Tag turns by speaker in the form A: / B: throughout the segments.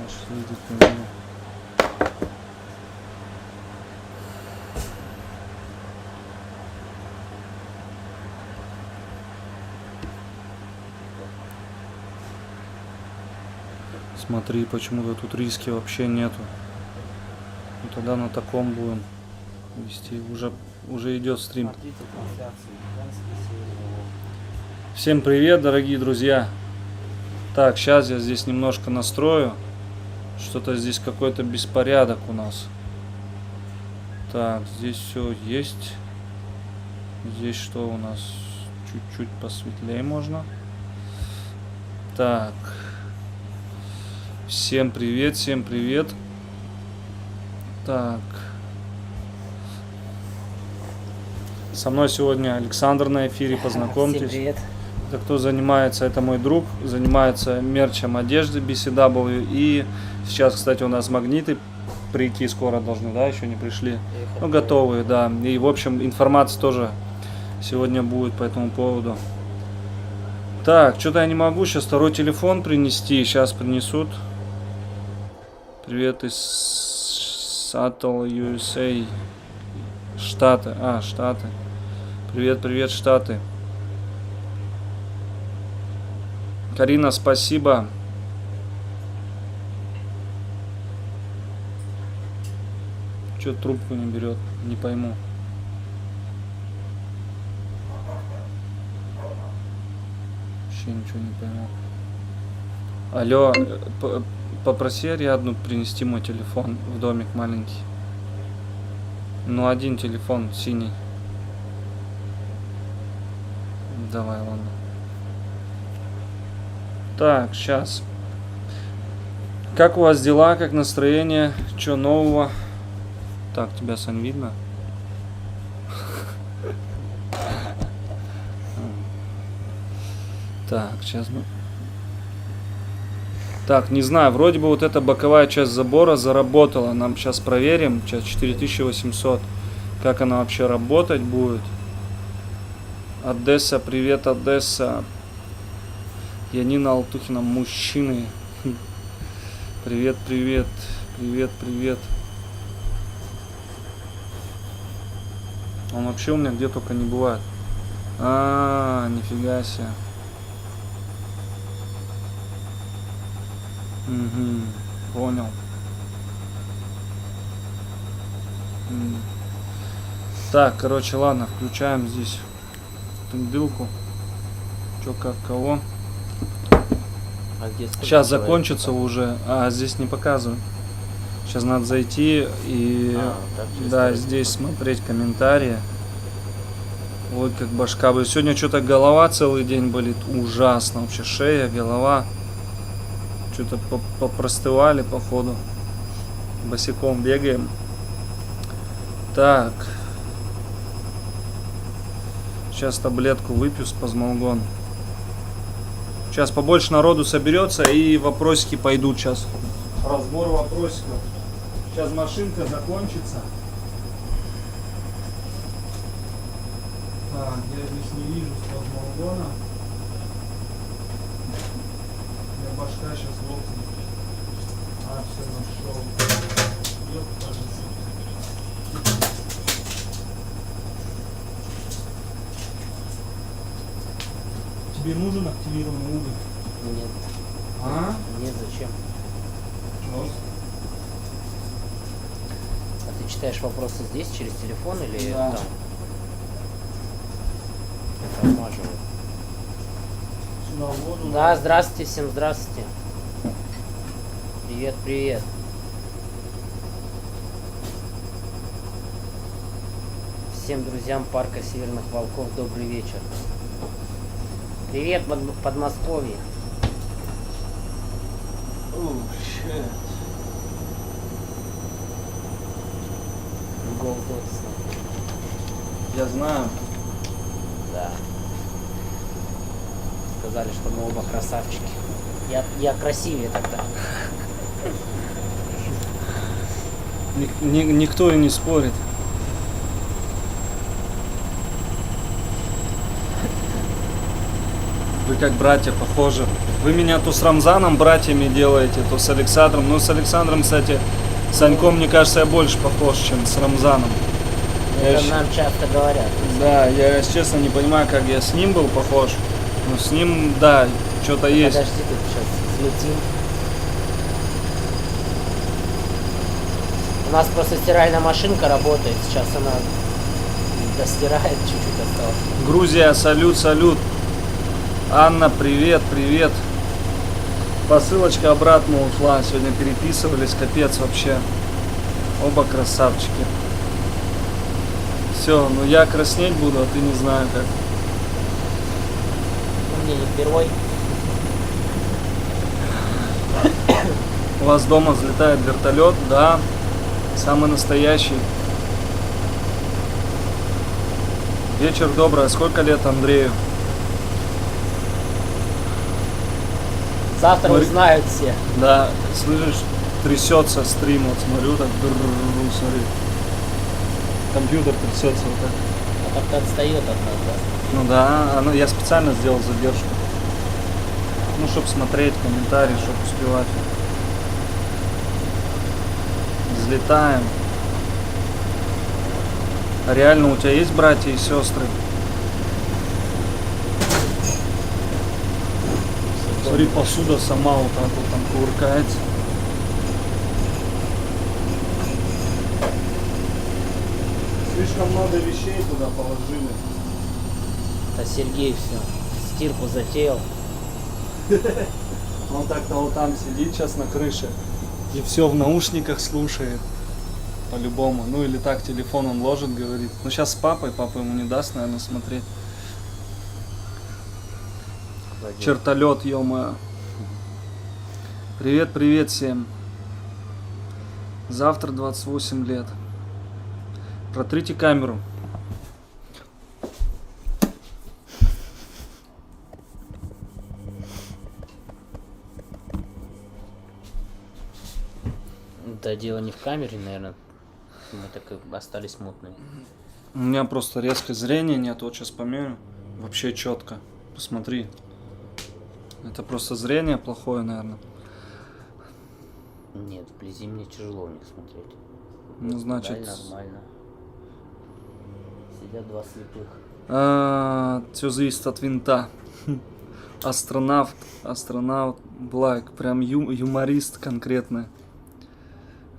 A: дальше ездить не буду. Смотри, почему-то тут риски вообще нету. Ну, тогда на таком будем вести. Уже идет стрим. Всем привет, дорогие друзья. Так, сейчас я здесь немножко настрою. Что-то здесь какой-то беспорядок у нас. Так, здесь все есть. Здесь что у нас? Чуть-чуть посветлее можно. Так. Всем привет, всем привет. Так. Со мной сегодня Александр на эфире, познакомьтесь.
B: Всем привет.
A: Это кто занимается, это мой друг, занимается мерчем одежды BCW. И сейчас, кстати, у нас магниты прийти скоро должны, да, еще не пришли. Ну, готовые, да. И, в общем, информация тоже сегодня будет по этому поводу. Так, что-то я не могу сейчас второй телефон принести, сейчас принесут. Привет из Seattle, USA. Штаты. Штаты. Привет, привет, Штаты. Карина, спасибо. Чё трубку не берет? Не пойму. Вообще ничего не пойму. Алло, попроси Ариадну принести мой телефон в домик маленький. Ну, один телефон синий. Давай, ладно. Так, сейчас. Как у вас дела, как настроение? Что нового? Так, тебя, Сань, видно? Так, сейчас мы... Так, не знаю, вроде бы вот эта боковая часть забора заработала. Нам сейчас проверим. Сейчас 4800. Как она вообще работать будет? Одесса, привет, Одесса. Янина Алтухина, мужчины. Привет, привет. Привет, привет. Он вообще у меня где только не бывает. Нифига себе. Угу, понял. Так, короче, ладно, включаем здесь пиндылку. Чё, как, кого? Сейчас закончится уже. Здесь не показываю. Сейчас надо зайти и да, здесь смотреть комментарии. Ой, как башка болит. Сегодня что-то голова целый день болит. Ужасно. Вообще шея, голова. Что-то попростывали, походу. Босиком бегаем. Так. Сейчас таблетку выпью, спазмолгон. Сейчас побольше народу соберется и вопросики пойдут сейчас. Разбор вопросиков. Сейчас машинка закончится. Так, я здесь не вижу спазмолгона. Я башка сейчас лопнет. Все нашел. Ёп, кажется. Тебе нужен активированный уголь?
B: Нет. Нет, зачем?
A: Пожалуйста.
B: А ты читаешь вопросы здесь, через телефон или
A: да.
B: Там? Это отмаживаю.
A: Сюда воду.
B: Да, здравствуйте, всем здравствуйте. Привет, привет. Всем друзьям парка Северных Волков добрый вечер. Привет, Подмосковье. Гол Дотсона.
A: Я знаю.
B: Да. Сказали, что мы оба красавчики. Я красивее тогда.
A: Никто и не спорит. Вы как братья похожи. Вы меня то с Рамзаном братьями делаете, то с Александром. Ну, с Александром, кстати, с Саньком, мне кажется, я больше похож, чем с Рамзаном.
B: Это нам часто говорят.
A: Да, я, если честно, не понимаю, как я с ним был похож. Но с ним, да, что-то есть.
B: Подожди, тут сейчас взлетим. У нас просто стиральная машинка работает. Сейчас она достирает, чуть-чуть осталось.
A: Грузия, салют, салют. Анна, привет, привет. Посылочка обратно ушла. Сегодня переписывались, капец вообще. Оба красавчики. Все, ну я краснеть буду, а ты не знаю как.
B: Ну, мне не впервой.
A: У вас дома взлетает вертолет, да, самый настоящий. Вечер добрый, а сколько лет Андрею?
B: Завтра
A: Смотри.
B: узнают все.
A: Да, слышишь, трясется стрим, вот смотрю, так, смотри. Компьютер трясется вот так.
B: А как-то отстает от нас, да?
A: Ну да, я специально сделал задержку. Ну, чтобы смотреть комментарии, чтобы успевать. Взлетаем. А реально у тебя есть братья и сестры? Смотри, посуда сама вот так вот там кувыркается. Слишком много вещей туда положили.
B: А Сергей все, стирку затеял.
A: Он так-то вот там сидит сейчас на крыше и все в наушниках слушает. По-любому. Ну или так телефон он ложит, говорит. Ну сейчас с папой, папа ему не даст, наверное, смотреть. Чертолет, ё-моё. Привет, привет всем. Завтра 28 лет. Протрите камеру.
B: Да дело не в камере, наверное. Мы так и остались мутными.
A: У меня просто резкое зрение нет. Вот сейчас померю. Вообще четко. Посмотри. Это просто зрение плохое, наверное.
B: Нет, вблизи мне тяжело в них смотреть.
A: Ну, значит...
B: Да, нормально. Сидят два слепых.
A: Все зависит от винта. Астронавт Блайк. Прям юморист конкретно.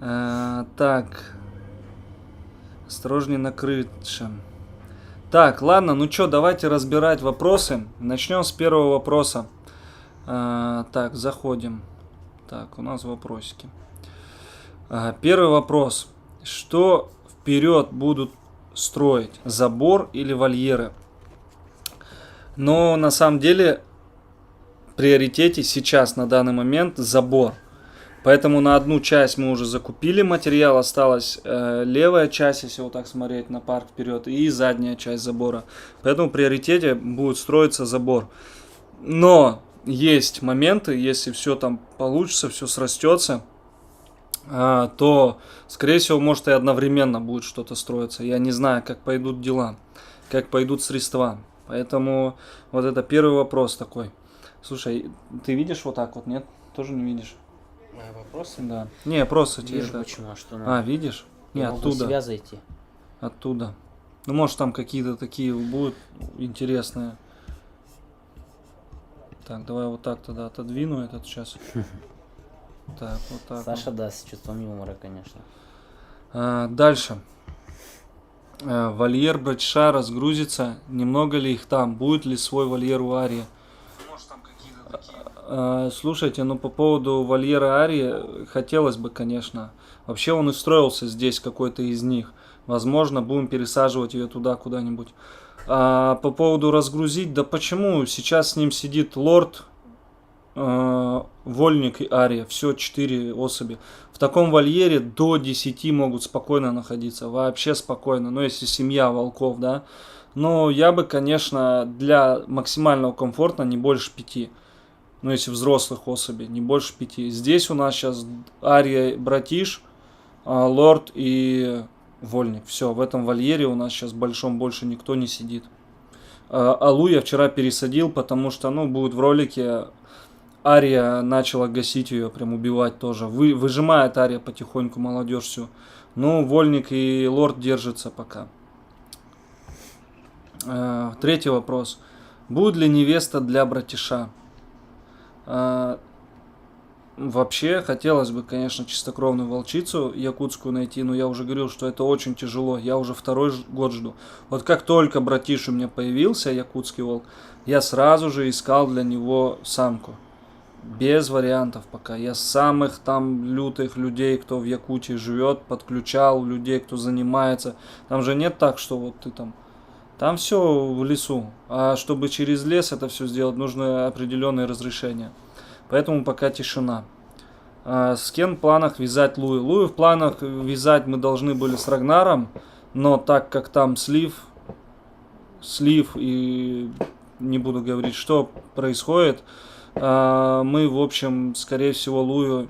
A: Так. Осторожней на крыше. Так, ладно, ну что, давайте разбирать вопросы. Начнем с первого вопроса. Так, заходим. Так, у нас вопросики. Первый вопрос. Что вперед будут строить? Забор или вольеры? Но на самом деле в приоритете сейчас на данный момент забор. Поэтому на одну часть мы уже закупили материал, осталась левая часть, если вот так смотреть на парк вперед, и задняя часть забора. Поэтому в приоритете будет строиться забор. Но есть моменты, если все там получится, все срастется, то, скорее всего, может и одновременно будет что-то строиться. Я не знаю, как пойдут дела, как пойдут средства. Поэтому вот это первый вопрос такой. Слушай, ты видишь вот так вот, нет? Тоже не видишь?
B: Вопросы?
A: Да. Не, просто тебе
B: Вижу,
A: это...
B: почему, а что надо?
A: видишь? Не,
B: Я могу
A: оттуда.
B: себя зайти.
A: Оттуда. Ну, может, там какие-то такие будут интересные. Так, давай вот так тогда отодвину этот сейчас. Так, вот так.
B: Саша, да, с чувством юмора, конечно.
A: Дальше. Вольер Братша разгрузится. Немного ли их там? Будет ли свой вольер у Арии? Может, там какие-то такие... Слушайте, ну по поводу вольера Арии хотелось бы, конечно. Вообще он и строился здесь, какой-то из них. Возможно, будем пересаживать ее туда куда-нибудь. По поводу разгрузить, да почему? Сейчас с ним сидит лорд, вольник и Ария. Все 4 особи. В таком вольере до 10 могут спокойно находиться. Вообще спокойно. Но если семья волков, да. Но я бы, конечно, для максимального комфорта не больше 5. Ну, если взрослых особей, не больше 5. Здесь у нас сейчас Ария, братиш, лорд и вольник. Все, в этом вольере у нас сейчас большом больше никто не сидит. Алу я вчера пересадил, потому что, ну, будет в ролике, Ария начала гасить ее, прям убивать тоже. Выжимает Ария потихоньку молодежь всю. Ну, Вольник и Лорд держатся пока. Третий вопрос. Будет ли невеста для братиша? Вообще, хотелось бы, конечно, чистокровную волчицу якутскую найти, но я уже говорил, что это очень тяжело. Я уже второй год жду. Вот как только братиш у меня появился, якутский волк, я сразу же искал для него самку. Без вариантов пока. Я самых там лютых людей, кто в Якутии живет, подключал людей, кто занимается. Там же нет так, что вот ты там... Там все в лесу. А чтобы через лес это все сделать, нужно определенное разрешение. Поэтому пока тишина. С кем в планах вязать Лую? Лую в планах вязать мы должны были с Рагнаром, но так как там слив и не буду говорить, что происходит, мы, в общем, скорее всего, Лую,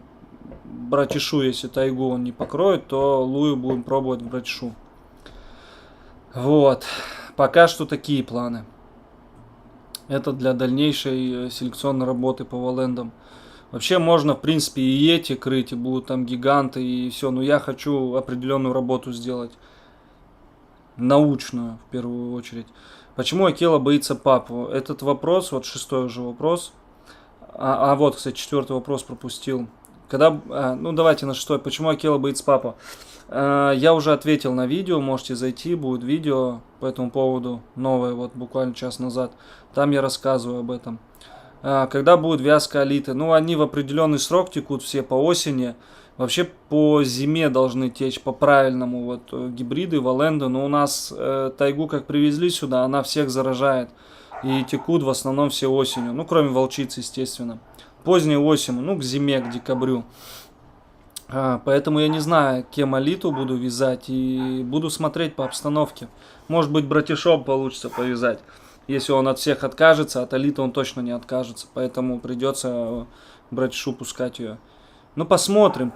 A: братишу, если тайгу он не покроет, то Лую будем пробовать в братишу. Вот. Пока что такие планы. Это для дальнейшей селекционной работы по Валендам. Вообще можно, в принципе, и эти крыть, и будут там гиганты, и все. Но я хочу определенную работу сделать. Научную, в первую очередь. Почему Акела боится папу? Этот вопрос, вот шестой уже вопрос. Вот, кстати, четвертый вопрос пропустил. Ну, давайте на шестой. Почему Акела боится папу? Я уже ответил на видео, можете зайти, будет видео по этому поводу, новое, вот буквально час назад. Там я рассказываю об этом. Когда будет вязка алиты? Ну, они в определенный срок текут все по осени. Вообще по зиме должны течь по-правильному, вот гибриды, валенды. Но у нас тайгу как привезли сюда, она всех заражает. И текут в основном все осенью. Ну, кроме волчицы, естественно. Поздней осенью, ну, к зиме, к декабрю. Поэтому я не знаю, кем алиту буду вязать. И буду смотреть по обстановке. Может быть, братишом получится повязать. Если он от всех откажется, от алиты он точно не откажется. Поэтому придется братишу пускать ее. Ну, посмотрим.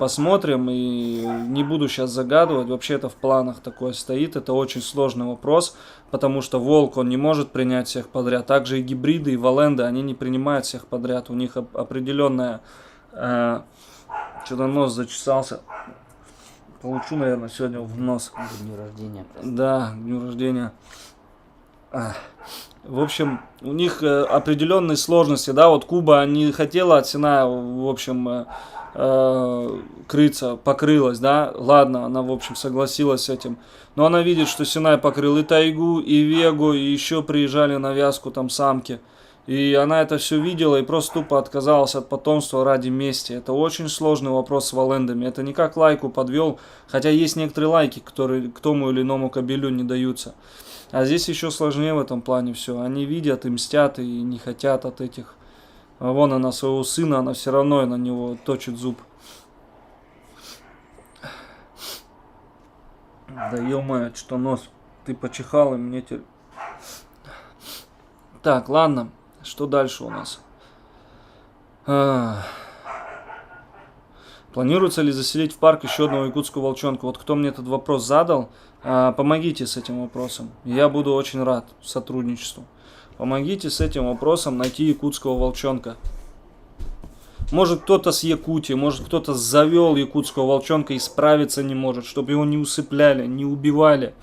A: И не буду сейчас загадывать. Вообще это в планах такое стоит. Это очень сложный вопрос. Потому что волк, он не может принять всех подряд. Также и гибриды, и валенды, они не принимают всех подряд. У них определенная... Что-то нос зачесался. Получу, наверное, сегодня в нос.
B: К дню рождения.
A: Да, к дню рождения. В общем, у них определенные сложности, да, вот Куба не хотела от Синая, в общем, крыться, покрылась, да, ладно, она, в общем, согласилась с этим, но она видит, что Синай покрыл и тайгу, и вегу, и еще приезжали на вязку там самки, и она это все видела и просто тупо отказалась от потомства ради мести. Это очень сложный вопрос с валендами, это не как лайку подвел, хотя есть некоторые лайки, которые к тому или иному кобелю не даются. А здесь еще сложнее в этом плане все. Они видят и мстят, и не хотят от этих. А вон она своего сына, она все равно на него точит зуб. Да ё-моё, что нос. Ты почихал, и мне теперь... Так, ладно. Что дальше у нас? Планируется ли заселить в парк еще одного якутского волчонка? Вот кто мне этот вопрос задал, помогите с этим вопросом. Я буду очень рад сотрудничеству. Помогите с этим вопросом найти якутского волчонка. Может кто-то с Якутии, может кто-то завел якутского волчонка и справиться не может, чтобы его не усыпляли, не убивали,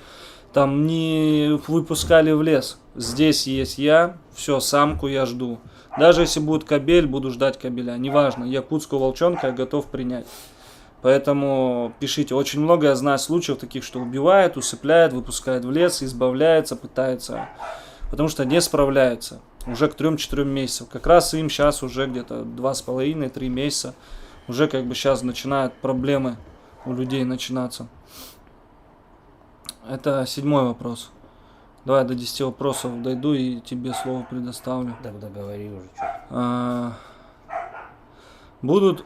A: там не выпускали в лес. Здесь есть я, все, самку я жду. Даже если будет кобель, буду ждать кобеля. Неважно, якутского волчонка я готов принять. Поэтому пишите. Очень много я знаю случаев таких, что убивает, усыпляет, выпускает в лес, избавляется, пытается. Потому что не справляется. Уже к 3-4 месяцам. Как раз им сейчас уже где-то 2,5-3 месяца. Уже как бы сейчас начинают проблемы у людей начинаться. Это 7-й вопрос. Давай до 10 вопросов дойду и тебе слово предоставлю.
B: Тогда говори уже что.
A: Будут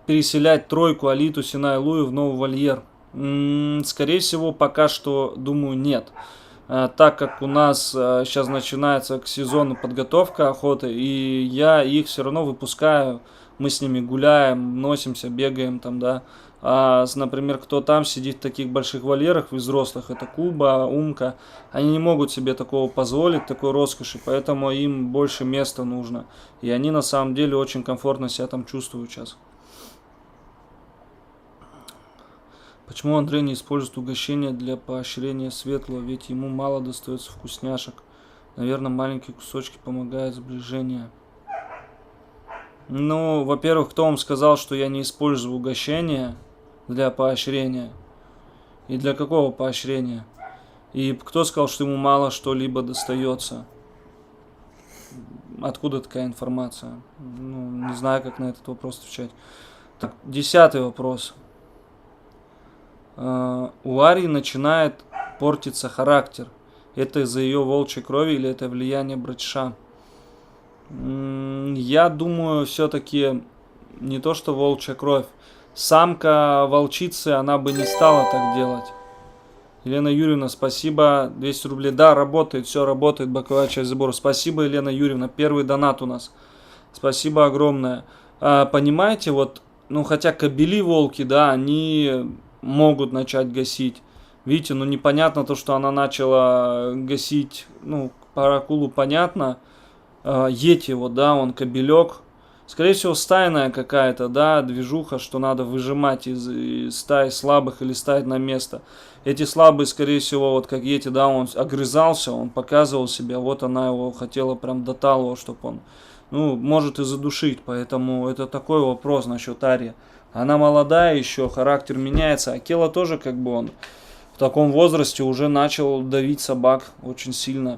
A: переселять тройку, Алиту, Синай, Лую в новый вольер? Скорее всего, пока что, думаю, нет. Так как у нас сейчас начинается к сезону подготовка охоты, и я их все равно выпускаю, мы с ними гуляем, носимся, бегаем там, да. Например, кто там сидит в таких больших вольерах взрослых, это Куба, Умка, они не могут себе такого позволить, такой роскоши, поэтому им больше места нужно. И они на самом деле очень комфортно себя там чувствуют сейчас. Почему Андрей не использует угощение для поощрения светлого, ведь ему мало достается вкусняшек? Наверное, маленькие кусочки помогают сближению. Ну, во-первых, кто вам сказал, что я не использую угощение для поощрения? И для какого поощрения? И кто сказал, что ему мало что-либо достается? Откуда такая информация? Ну, не знаю, как на этот вопрос отвечать. Так, 10-й вопрос. У Арии начинает портиться характер. Это из-за ее волчьей крови или это влияние братша? Я думаю, все-таки не то, что волчья кровь. Самка волчицы, она бы не стала так делать. Елена Юрьевна, спасибо. 200 рублей. Да, работает, все работает. Боковая часть забора. Спасибо, Елена Юрьевна. Первый донат у нас. Спасибо огромное. Понимаете, вот, ну, хотя кобели волки, да, они могут начать гасить. Видите, ну, непонятно то, что она начала гасить, ну, про акулу понятно. Йети, вот, да, он кобелек. Скорее всего, стайная какая-то, да, движуха, что надо выжимать из стаи слабых или ставить на место. Эти слабые, скорее всего, вот как Йети, да, он огрызался, он показывал себя, вот она его хотела прям до талого, чтобы он, ну, может и задушить. Поэтому это такой вопрос насчет Арии. Она молодая еще, характер меняется. Акела тоже, как бы, он в таком возрасте уже начал давить собак очень сильно.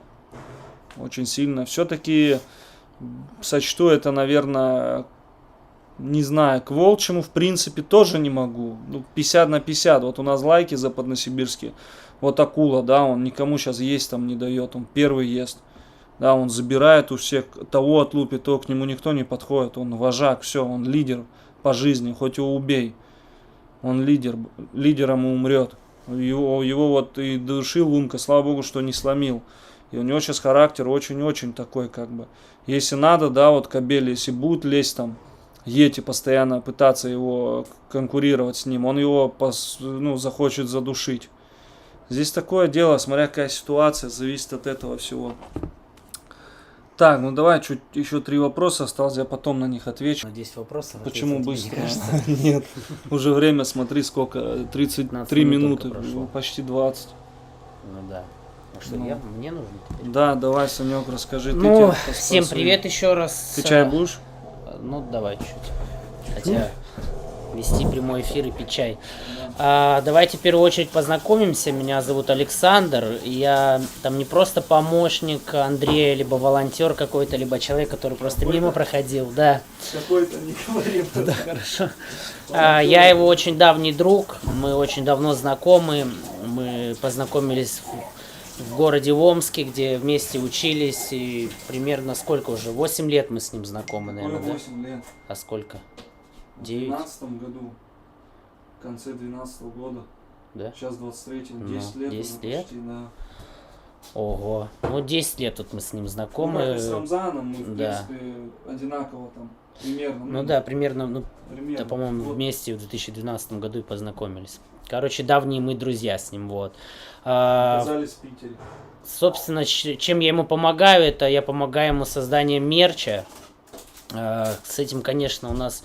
A: Очень сильно. Все-таки сочту это, наверное, не знаю, к волчьему в принципе тоже не могу. Ну, 50 на 50. Вот у нас лайки западносибирские. Вот акула, да, он никому сейчас есть там не дает. Он первый ест. Да, он забирает у всех, того отлупит, то к нему никто не подходит. Он вожак, все, он лидер по жизни, хоть его убей. Он лидер, лидером и умрет. Его вот и душил Умка, слава богу, что не сломил. И у него сейчас характер очень-очень такой, как бы. Если надо, да, вот кобель, если будет лезть там, Йети постоянно пытаться его конкурировать с ним, он его ну, захочет задушить. Здесь такое дело, смотря какая ситуация, зависит от этого всего. Так, ну давай, чуть еще 3 вопроса осталось, я потом на них отвечу.
B: 10 вопросов.
A: Почему быстро? Нет, уже время, смотри, сколько, 33 минуты, почти 20.
B: Ну да. Ну что, мне нужно теперь?
A: Да, давай, Санек, расскажи.
B: Ну, всем привет еще раз.
A: Ты чай будешь?
B: Ну, давай чуть. Хотя вести прямой эфир и пить чай. Давайте в первую очередь познакомимся. Меня зовут Александр. Я там не просто помощник Андрея, либо волонтер какой-то, либо человек, который просто мимо проходил. Да.
A: Какой-то не говорим.
B: Да, хорошо. Я его очень давний друг. Мы очень давно знакомы. Мы познакомились в городе Омске, где вместе учились. И примерно сколько уже? 8 лет мы с ним знакомы, наверное,
A: 8 лет.
B: А сколько?
A: В
B: 9?
A: 12 году. В конце 12 года.
B: Да?
A: Сейчас 23-м, 10 лет.
B: 10 лет?
A: Почти, да.
B: Ого. Ну, 10 лет вот мы с ним знакомы.
A: Ну, как и с Рамзаном, мы, в
B: Да.
A: принципе, одинаково там, примерно.
B: Ну да, примерно, ну,
A: примерно.
B: да, по-моему,
A: Вот.
B: вместе в 2012 году и познакомились. Короче, давние мы друзья с ним, вот.
A: Оказались в Питере.
B: Собственно, чем я ему помогаю, это я помогаю ему созданием мерча. С этим, конечно, у нас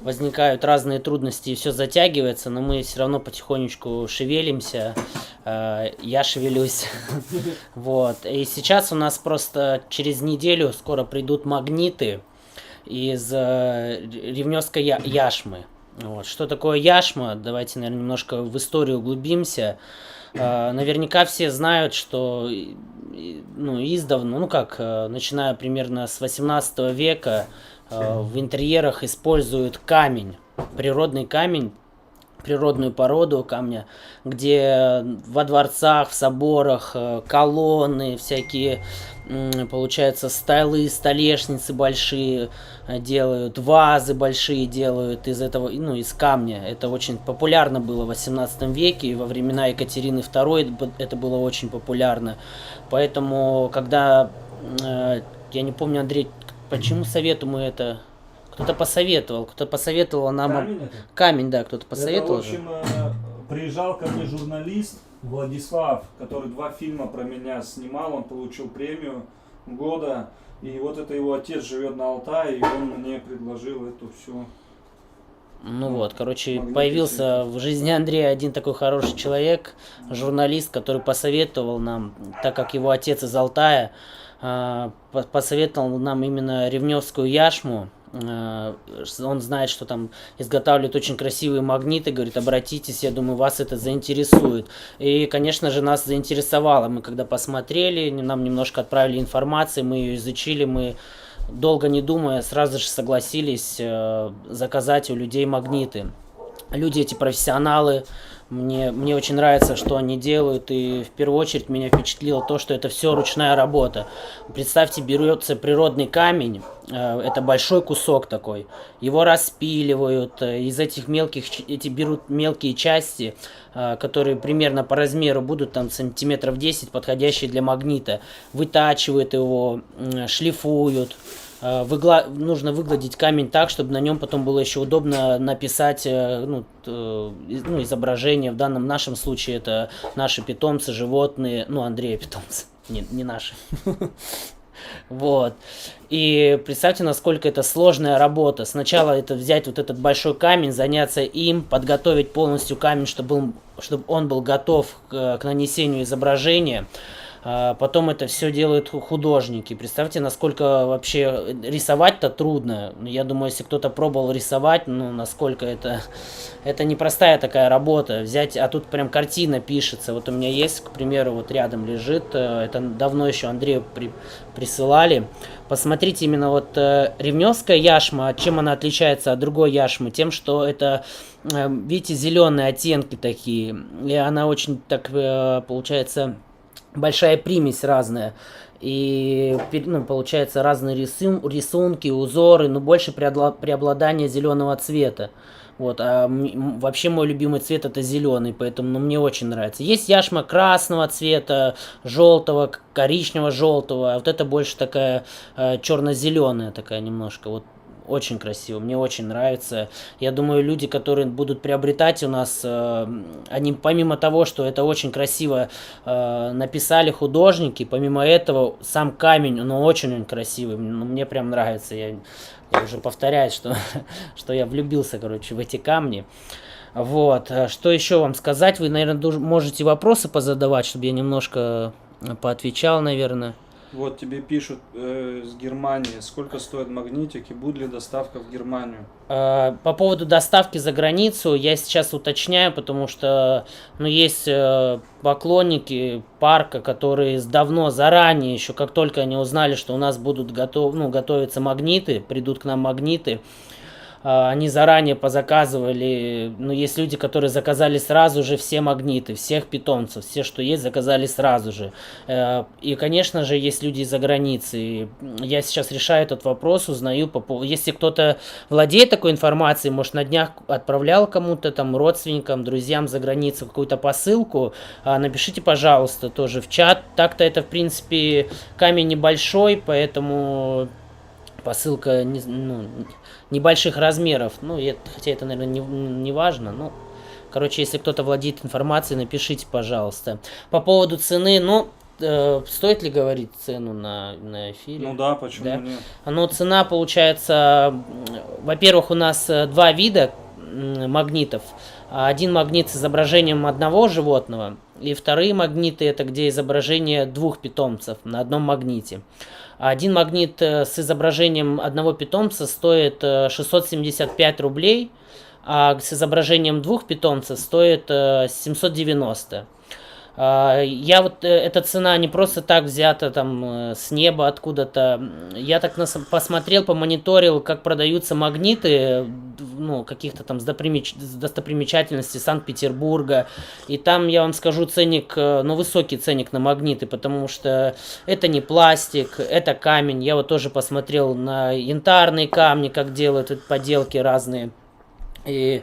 B: возникают разные трудности и все затягивается, но мы все равно потихонечку шевелимся. Я шевелюсь. Вот. И сейчас у нас просто через неделю скоро придут магниты из ревнёвской яшмы. Вот. Что такое яшма? Давайте, наверное, немножко в историю углубимся. Наверняка все знают, что ну, издавна, ну как, начиная примерно с 18 века, в интерьерах используют камень, природный камень, природную породу камня, где во дворцах, в соборах колонны, всякие, получается, столы, столешницы большие делают, вазы большие делают из этого, ну, из камня. Это очень популярно было в 18 веке, и во времена Екатерины II это было очень популярно. Поэтому, когда, я не помню, Андрей, по чьему совету мы это Кто-то посоветовал нам...
A: Камень это?
B: Камень, да, кто-то
A: Это, в
B: посоветовал.
A: общем, приезжал ко мне журналист Владислав, который 2 фильма про меня снимал, он получил премию года, и вот это его отец живет на Алтае, и он мне предложил эту всю.
B: Ну вот, короче,
A: магниты
B: появился в жизни Андрея один такой хороший человек, журналист, который посоветовал нам, так как его отец из Алтая, посоветовал нам именно ревневскую яшму. Он знает, что там изготавливают очень красивые магниты, говорит, обратитесь, я думаю, вас это заинтересует. И, конечно же, нас заинтересовало. Мы когда посмотрели, нам немножко отправили информацию, мы ее изучили, мы долго не думая сразу же согласились заказать у людей магниты. Люди эти профессионалы, мне очень нравится, что они делают, и в первую очередь меня впечатлило то, что это все ручная работа. Представьте, берется природный камень, это большой кусок такой, его распиливают, из этих эти берут мелкие части, которые примерно по размеру будут там сантиметров 10, подходящие для магнита, вытачивают его, шлифуют. Нужно выгладить камень так, чтобы на нем потом было еще удобно написать изображение. В данном нашем случае это наши питомцы, животные, Андрея питомцы, не наши. Вот. И представьте, насколько это сложная работа. Сначала это взять вот этот большой камень, заняться им, подготовить полностью камень, чтобы он был готов к нанесению изображения. Потом это все делают художники. Представьте, насколько вообще рисовать-то трудно. Я думаю, если кто-то пробовал рисовать, насколько это непростая такая работа. Взять, а тут прям картина пишется. Вот у меня есть, к примеру, вот рядом лежит. Это давно еще Андрею присылали. Посмотрите, именно вот ревневская яшма, чем она отличается от другой яшмы? Тем, что это, видите, зеленые оттенки такие. И она очень так, получается, большая примесь разная. И получается разные рисунки, узоры, но больше преобладание зеленого цвета. Вот, вообще мой любимый цвет это зеленый, поэтому мне очень нравится. Есть яшма красного цвета, желтого, коричнево-желтого, а вот это больше такая черно-зеленая такая немножко. Вот очень красиво, мне очень нравится. Я думаю, люди, которые будут приобретать у нас, они помимо того, что это очень красиво написали художники, помимо этого сам камень, он очень красивый. Мне прям нравится. Я уже повторяюсь, что я влюбился, в эти камни. Вот. Что еще вам сказать? Вы, наверное, можете вопросы позадавать, чтобы я немножко поотвечал, наверное.
A: Вот тебе пишут с Германии, сколько стоит магнитик и будет ли доставка в Германию?
B: По поводу доставки за границу я сейчас уточняю, потому что есть поклонники парка, которые давно, заранее, еще как только они узнали, что у нас будут готовиться магниты, придут к нам магниты, они заранее позаказывали, есть люди, которые заказали сразу же все магниты, всех питомцев, все, что есть, заказали сразу же. И, конечно же, есть люди из-за границы. Я сейчас решаю этот вопрос, узнаю по поводу... Если кто-то владеет такой информацией, может, на днях отправлял кому-то, там, родственникам, друзьям за границу какую-то посылку, напишите, пожалуйста, тоже в чат. Так-то это, в принципе, камень небольшой, поэтому... Посылка небольших размеров. Хотя это, наверное, не важно. Если кто-то владеет информацией, напишите, пожалуйста. По поводу цены, стоит ли говорить цену на эфире?
A: Да, почему нет?
B: Цена получается... Во-первых, у нас 2 вида магнитов. Один магнит с изображением одного животного, и вторые магниты это где изображение 2 питомцев на одном магните. Один магнит с изображением одного питомца стоит 675 рублей, а с изображением 2 питомцев стоит 790. Эта цена не просто так взята там с неба откуда-то. Я так посмотрел, помониторил, как продаются магниты, каких-то там с достопримечательностей Санкт-Петербурга. И там, я вам скажу, ценник, высокий ценник на магниты, потому что это не пластик, это камень. Я тоже посмотрел на янтарные камни, как делают поделки разные. И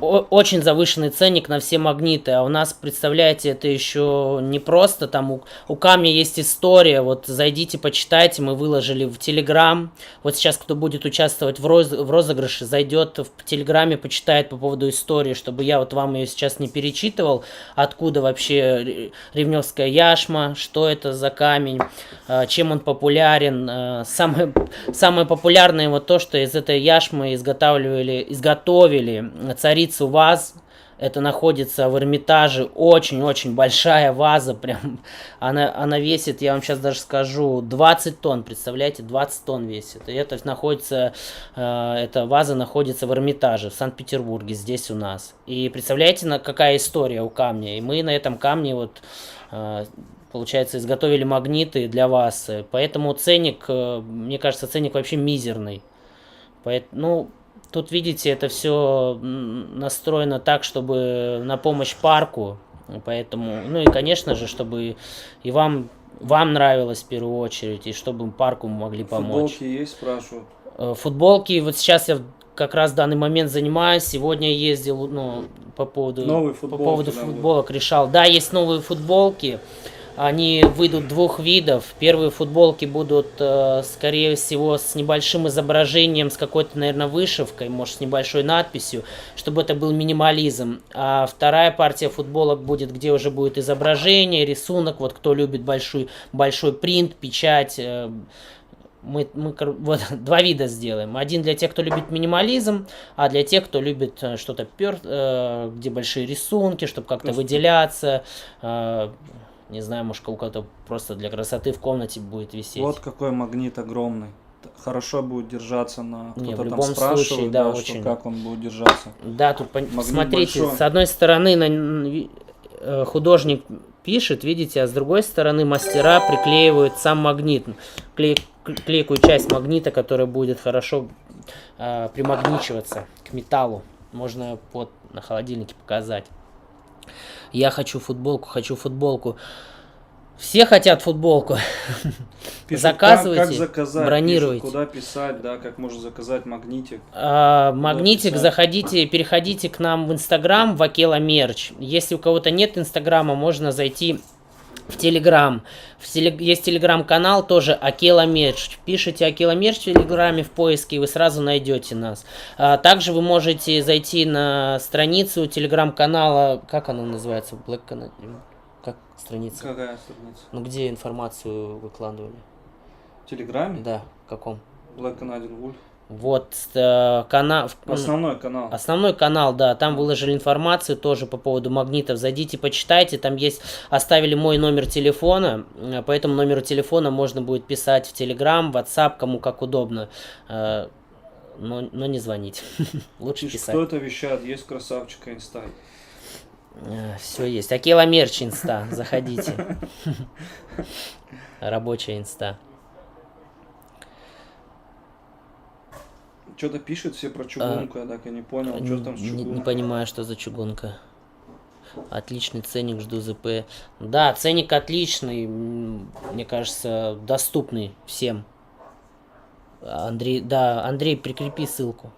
B: очень завышенный ценник на все магниты. А у нас, представляете, это еще не просто там у камня есть история. Вот зайдите, почитайте, мы выложили в Телеграм. Вот сейчас кто будет участвовать в розыгрыше, зайдет в Телеграме, почитает по поводу истории, чтобы я вот вам ее сейчас не перечитывал. Откуда вообще Ревневская яшма, что это за камень, чем он популярен. Самое популярное вот то, что из этой яшмы изготовили царицу ваз. Это находится в Эрмитаже. Очень-очень большая ваза. Прям она весит, я вам сейчас даже скажу, 20 тонн. Представляете, 20 тонн весит. И это находится, эта ваза находится в Эрмитаже, в Санкт-Петербурге, здесь у нас. И представляете, какая история у камня. И мы на этом камне вот, получается, изготовили магниты для вас. Поэтому ценник, мне кажется, ценник вообще мизерный. Ну, тут, видите, это все настроено так, чтобы на помощь парку. Поэтому, ну и, конечно же, чтобы и вам нравилось в первую очередь, и чтобы парку могли помочь.
A: Футболки есть, спрашивают?
B: Футболки, вот сейчас я как раз в данный момент занимаюсь. Сегодня ездил, ну, по поводу футболок решал. Да, есть новые футболки. Они выйдут двух видов. Первые футболки будут, скорее всего, с небольшим изображением, с какой-то, наверное, вышивкой, может, с небольшой надписью, чтобы это был минимализм. А вторая партия футболок будет, где уже будет изображение, рисунок. Вот кто любит большой принт, печать. Мы вот два вида сделаем. Один для тех, кто любит минимализм, а для тех, кто любит что-то где большие рисунки, чтобы как-то выделяться. Не знаю, может, у кого-то просто для красоты в комнате будет висеть.
A: Вот какой магнит огромный. Хорошо будет держаться на...
B: Кто-то в любом случае, да, очень.
A: Как он будет держаться.
B: Да, тут смотрите, большой. С одной стороны художник пишет, видите, а с другой стороны мастера приклеивают сам магнит. Клейкую часть магнита, которая будет хорошо примагничиваться к металлу. Можно на холодильнике показать. Я хочу футболку. Все хотят футболку.
A: Пишут,
B: заказывайте,
A: как заказать,
B: бронируйте.
A: Пишут, куда писать, да, как можно заказать магнитик.
B: Магнитик, переходите к нам в Инстаграм, в Акела Мерч. Если у кого-то нет Инстаграма, можно зайти в Телеграм. Есть Телеграм-канал тоже Акела Мерч. Пишите Акела Мерч в Телеграме в поиске, и вы сразу найдете нас. Также вы можете зайти на страницу Телеграм-канала. Как она называется? Black Canadian. Как страница?
A: Какая страница?
B: Ну, где информацию выкладывали?
A: В Телеграме?
B: Да, в каком?
A: Black Canadian Wolf.
B: Вот канал.
A: Основной канал,
B: да. Там выложили информацию тоже по поводу магнитов. Зайдите, почитайте. Там есть, оставили мой номер телефона. По этому номеру телефона можно будет писать в Telegram, WhatsApp, кому как удобно. Но не звонить. Лучше писать.
A: Кто это вещает? Есть красавчика инста.
B: Все есть. Акела Мерч инста. Заходите. Рабочая инста.
A: Что-то пишут все про чугунку, я так и не понял, что там с чугункой.
B: Не понимаю, что за чугунка. Отличный ценник, жду ЗП. Да, ценник отличный, мне кажется, доступный всем. Андрей, прикрепи ссылку.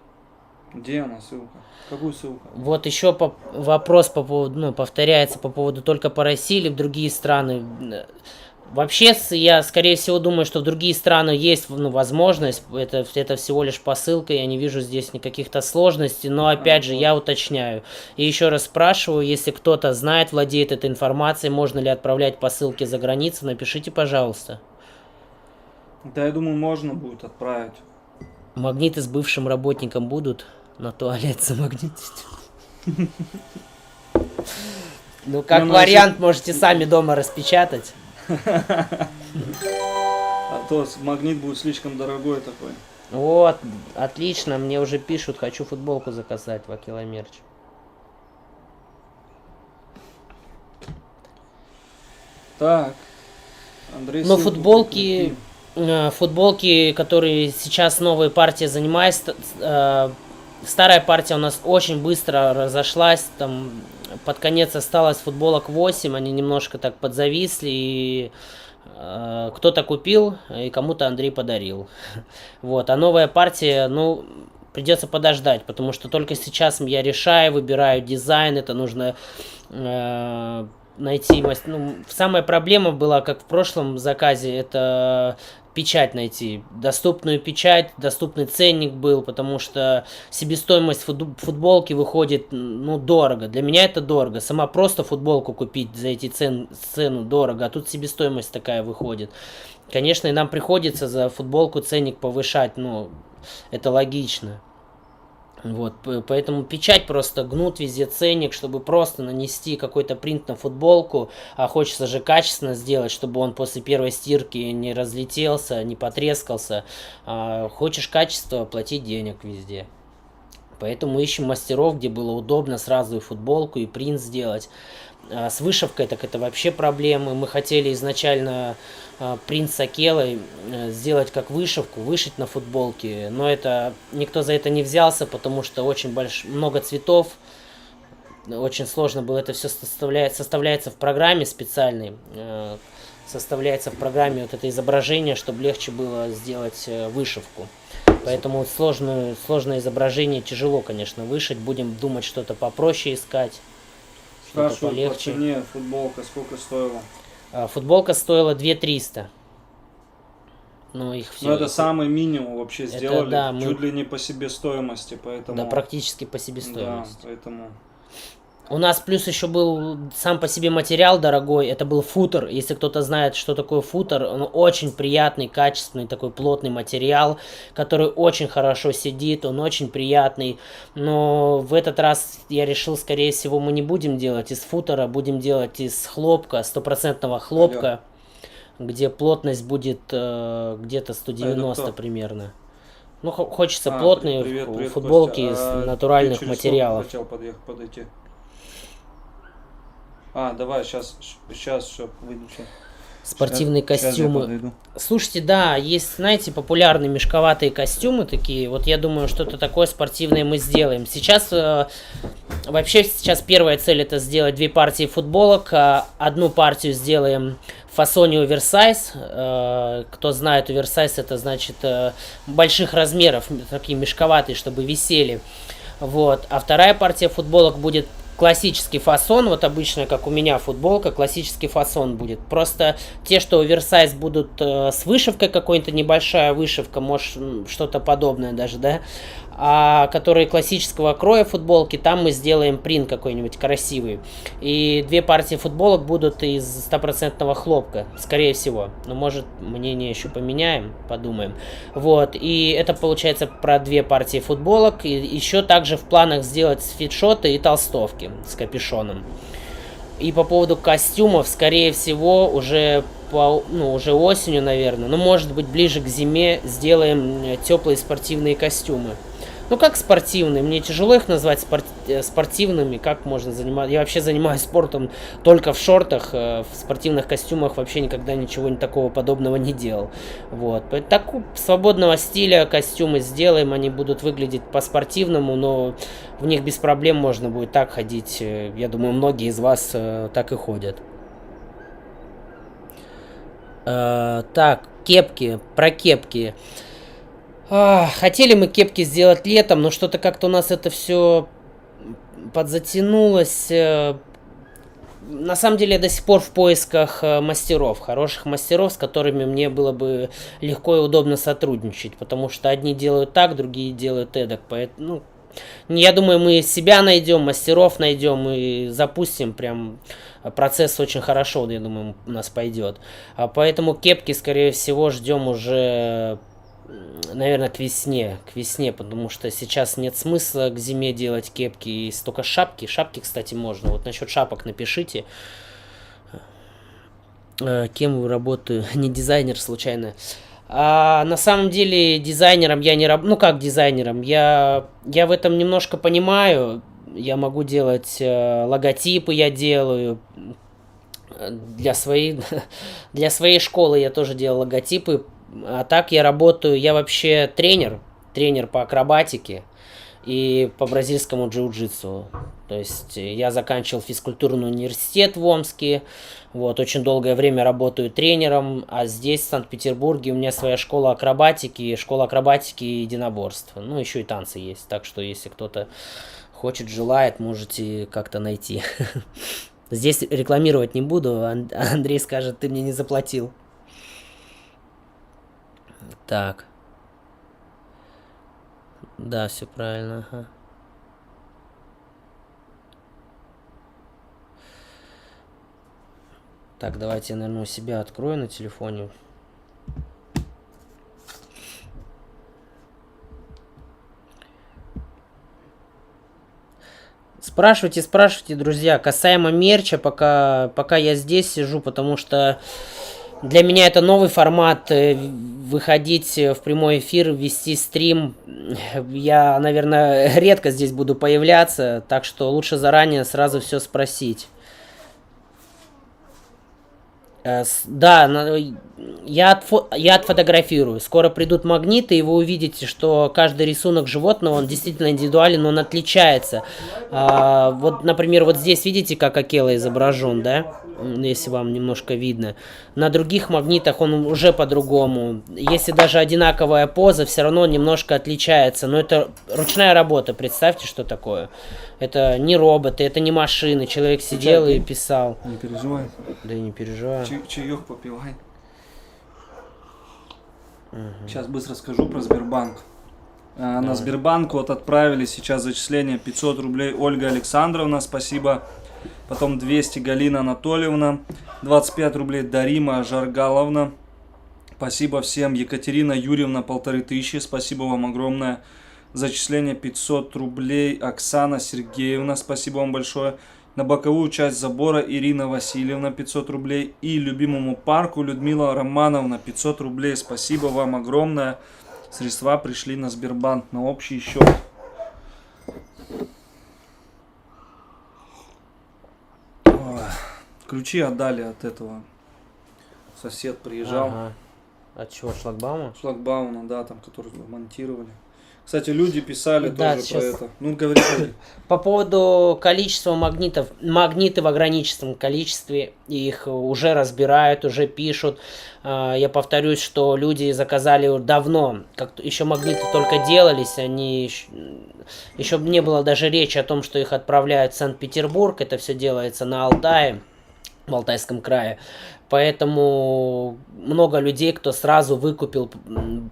A: Где она, ссылка? Какую ссылку?
B: Вот еще вопрос по поводу, повторяется по поводу только по России или в другие страны. Вообще, я, скорее всего, думаю, что в другие страны есть возможность. Это всего лишь посылка, я не вижу здесь никаких-то сложностей. Но, опять же, я уточняю. И еще раз спрашиваю, если кто-то знает, владеет этой информацией, можно ли отправлять посылки за границу, напишите, пожалуйста.
A: Да, я думаю, можно будет отправить.
B: Магниты с бывшим работником будут на туалет замагнитить? Ну, как вариант, можете сами дома распечатать.
A: А то магнит будет слишком дорогой такой.
B: Вот, отлично, мне уже пишут, хочу футболку заказать в Акела Мерч.
A: Так, Андрей.
B: Ну, футболки, которые сейчас новая партия занимается, старая партия у нас очень быстро разошлась, там под конец осталось футболок 8, они немножко так подзависли, и кто-то купил, и кому-то Андрей подарил. Вот, а новая партия, ну, в придется подождать, потому что только сейчас я решаю, выбираю дизайн, это нужно найти. Ну, самая проблема была, как в прошлом заказе, это печать найти, доступную печать, доступный ценник был, потому что себестоимость футболки выходит, ну, дорого. Для меня это дорого. Сама просто футболку купить за эти цену дорого, а тут себестоимость такая выходит. Конечно, и нам приходится за футболку ценник повышать, но это логично. Вот, поэтому печать просто гнут везде ценник, чтобы просто нанести какой-то принт на футболку, а хочется же качественно сделать, чтобы он после первой стирки не разлетелся, не потрескался. А хочешь качество, плати денег везде. Поэтому ищем мастеров, где было удобно сразу и футболку, и принт сделать. А с вышивкой так это вообще проблемы. Мы хотели изначально принт с акелой сделать как вышивку, вышить на футболке, но это никто за это не взялся, потому что очень много цветов, очень сложно было это все составляется в программе специальной, составляется в программе вот это изображение, чтобы легче было сделать вышивку. Поэтому сложное изображение тяжело, конечно, вышить. Будем думать что-то попроще искать.
A: Спрашивают по цене футболка, сколько стоила?
B: Футболка стоила 2300. Ну, их все.
A: Но это самый минимум вообще сделали.
B: Это, да,
A: чуть ли не по себестоимости, поэтому.
B: Да, практически по себестоимости.
A: Да, поэтому.
B: У нас плюс еще был сам по себе материал дорогой, это был футер. Если кто-то знает, что такое футер, он очень приятный, качественный, такой плотный материал, который очень хорошо сидит, он очень приятный. Но в этот раз я решил, скорее всего, мы не будем делать из футера, будем делать из хлопка, стопроцентного хлопка, где плотность будет где-то 190 примерно. Ну, хочется плотные
A: привет,
B: футболки
A: Костя.
B: из натуральных материалов.
A: Хотел подойти. Давай, сейчас все, выйду.
B: Спортивные костюмы. Слушайте, да, есть, знаете, популярные мешковатые костюмы такие. Вот я думаю, что-то такое спортивное мы сделаем. Сейчас первая цель это сделать 2 партии футболок. Одну партию сделаем в фасоне оверсайз. Кто знает, оверсайз это значит больших размеров, такие мешковатые, чтобы висели. Вот. А вторая партия футболок будет классический фасон, вот обычно, как у меня футболка, классический фасон будет. Просто те, что оверсайз будут с вышивкой, какой-то небольшая вышивка, может что-то подобное даже, да, а которые классического кроя футболки, там мы сделаем принт какой-нибудь красивый. И 2 партии футболок будут из 100% хлопка, скорее всего. Но может мнение еще поменяем, подумаем. Вот, и это получается про 2 партии футболок. И еще также в планах сделать свитшоты и толстовки с капюшоном. И по поводу костюмов, скорее всего, уже осенью, наверное, может быть ближе к зиме сделаем теплые спортивные костюмы. Ну как спортивные? Мне тяжело их назвать спортивными. Как можно заниматься? Я вообще занимаюсь спортом только в шортах. В спортивных костюмах вообще никогда ничего такого подобного не делал. Вот. Так свободного стиля костюмы сделаем. Они будут выглядеть по-спортивному, но в них без проблем можно будет так ходить. Я думаю, многие из вас так и ходят. Так, кепки. Про кепки. Хотели мы кепки сделать летом, но что-то как-то у нас это все подзатянулось. На самом деле я до сих пор в поисках мастеров, хороших мастеров, с которыми мне было бы легко и удобно сотрудничать, потому что одни делают так, другие делают эдак. Поэтому, я думаю, мы себя найдем, мастеров найдем и запустим прям процесс очень хорошо, я думаю, у нас пойдет. Поэтому кепки, скорее всего, ждем уже, наверное, к весне, потому что сейчас нет смысла к зиме делать кепки, и только шапки. Шапки, кстати, можно. Вот насчет шапок напишите. Кем вы работаю? Не дизайнер, случайно. На самом деле дизайнером я не работаю. Ну как дизайнером? Я в этом немножко понимаю. Я могу делать логотипы, я делаю. Для своей школы я тоже делал логотипы. А так я работаю, я вообще тренер по акробатике. и по бразильскому джиу-джитсу. То есть я заканчивал физкультурный университет в Омске, вот, очень долгое время работаю тренером, а здесь, в Санкт-Петербурге, у меня своя школа акробатики и единоборств. Ну, еще и танцы есть, так что если кто-то хочет, желает, можете как-то найти. Здесь рекламировать не буду, Андрей скажет, ты мне не заплатил. Так. Да, все правильно, ага. Так, давайте я, наверное, у себя открою на телефоне. Спрашивайте, друзья, касаемо мерча, пока я здесь сижу, потому что для меня это новый формат, выходить в прямой эфир, вести стрим. Я, наверное, редко здесь буду появляться, так что лучше заранее сразу все спросить. Да, я отфотографирую. Скоро придут магниты, и вы увидите, что каждый рисунок животного, он действительно индивидуален, он отличается. Вот, например, вот здесь видите, как Акела изображен, да? Если вам немножко видно. На других магнитах он уже по-другому. Если даже одинаковая поза, все равно немножко отличается. Но это ручная работа, представьте, что такое. Это не роботы, это не машины. Человек сидел и писал.
A: Не переживай.
B: Да и не переживай.
A: Чаек попивай. Сейчас быстро скажу про Сбербанк. На Сбербанк вот отправили сейчас зачисление 500 рублей Ольга Александровна, спасибо. Потом 200 Галина Анатольевна, 25 рублей Дарима Жаргаловна. Спасибо всем. Екатерина Юрьевна 1500, спасибо вам огромное. Зачисление 500 рублей Оксана Сергеевна, спасибо вам большое. На боковую часть забора Ирина Васильевна 500 рублей. И любимому парку Людмила Романовна 500 рублей. Спасибо вам огромное. Средства пришли на Сбербанк на общий счет. Ключи отдали от этого. Сосед приезжал.
B: Ага. От чего, шлагбаума?
A: Шлагбаума, да, там, который монтировали. Кстати, люди писали
B: да,
A: тоже
B: сейчас...
A: про это. Ну, говори.
B: По поводу количества магнитов. Магниты в ограниченном количестве. Их уже разбирают, уже пишут. Я повторюсь, что люди заказали давно. Как еще магниты только делались. Они еще не было даже речи о том, что их отправляют в Санкт-Петербург. Это все делается на Алтае, в Алтайском крае. Поэтому много людей, кто сразу выкупил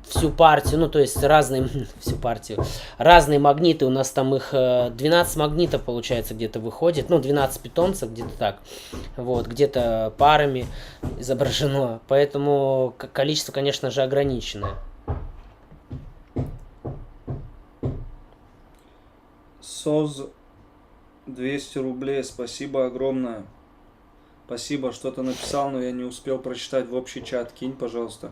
B: всю партию, ну то есть всю партию, разные магниты, у нас там их 12 магнитов получается где-то выходит, ну 12 питомцев где-то так, вот, где-то парами изображено, поэтому количество, конечно же, ограниченное.
A: СОЗ 200 рублей, спасибо огромное. Спасибо, что-то написал, но я не успел прочитать в общий чат. Кинь, пожалуйста.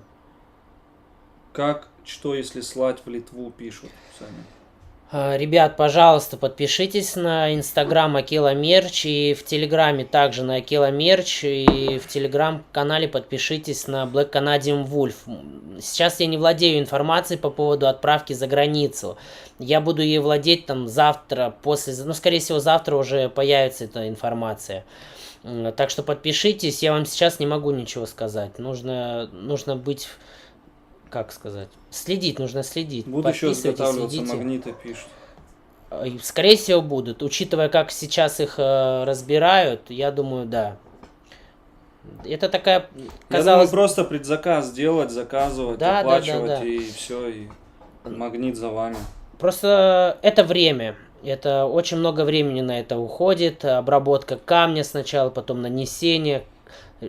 A: Как, что, если слать в Литву, пишут сами.
B: Ребят, пожалуйста, подпишитесь на Инстаграм Акела Мерч и в Телеграме также на Акела Мерч. И в Телеграм-канале подпишитесь на Black Canadian Wolf. Сейчас я не владею информацией по поводу отправки за границу. Я буду ей владеть там завтра, скорее всего, завтра уже появится эта информация. Так что подпишитесь, я вам сейчас не могу ничего сказать. Нужно быть, как сказать, нужно следить.
A: Будут еще изготавливаться магниты, пишут.
B: Скорее всего будут. Учитывая, как сейчас их разбирают, я думаю, да. Это такая,
A: казалось... Я думаю, просто предзаказ делать, заказывать, оплачивать, да. И все, и магнит за вами.
B: Просто это время. Это очень много времени на это уходит. Обработка камня сначала, потом нанесение.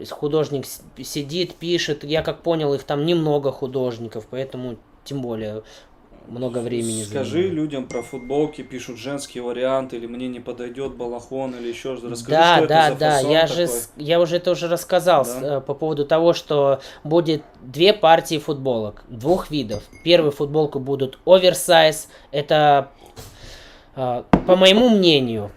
B: Художник сидит, пишет. Я как понял, их там немного художников, поэтому тем более много времени.
A: Скажи людям про футболки, пишут женский вариант, или мне не подойдет балахон, или еще что-то. Расскажи,
B: да,
A: что
B: да,
A: это за
B: да.
A: фасон
B: Я уже это уже рассказал, да? По поводу того, что будет 2 партии футболок, 2 видов. Первую футболку будут оверсайз, это По моему мнению,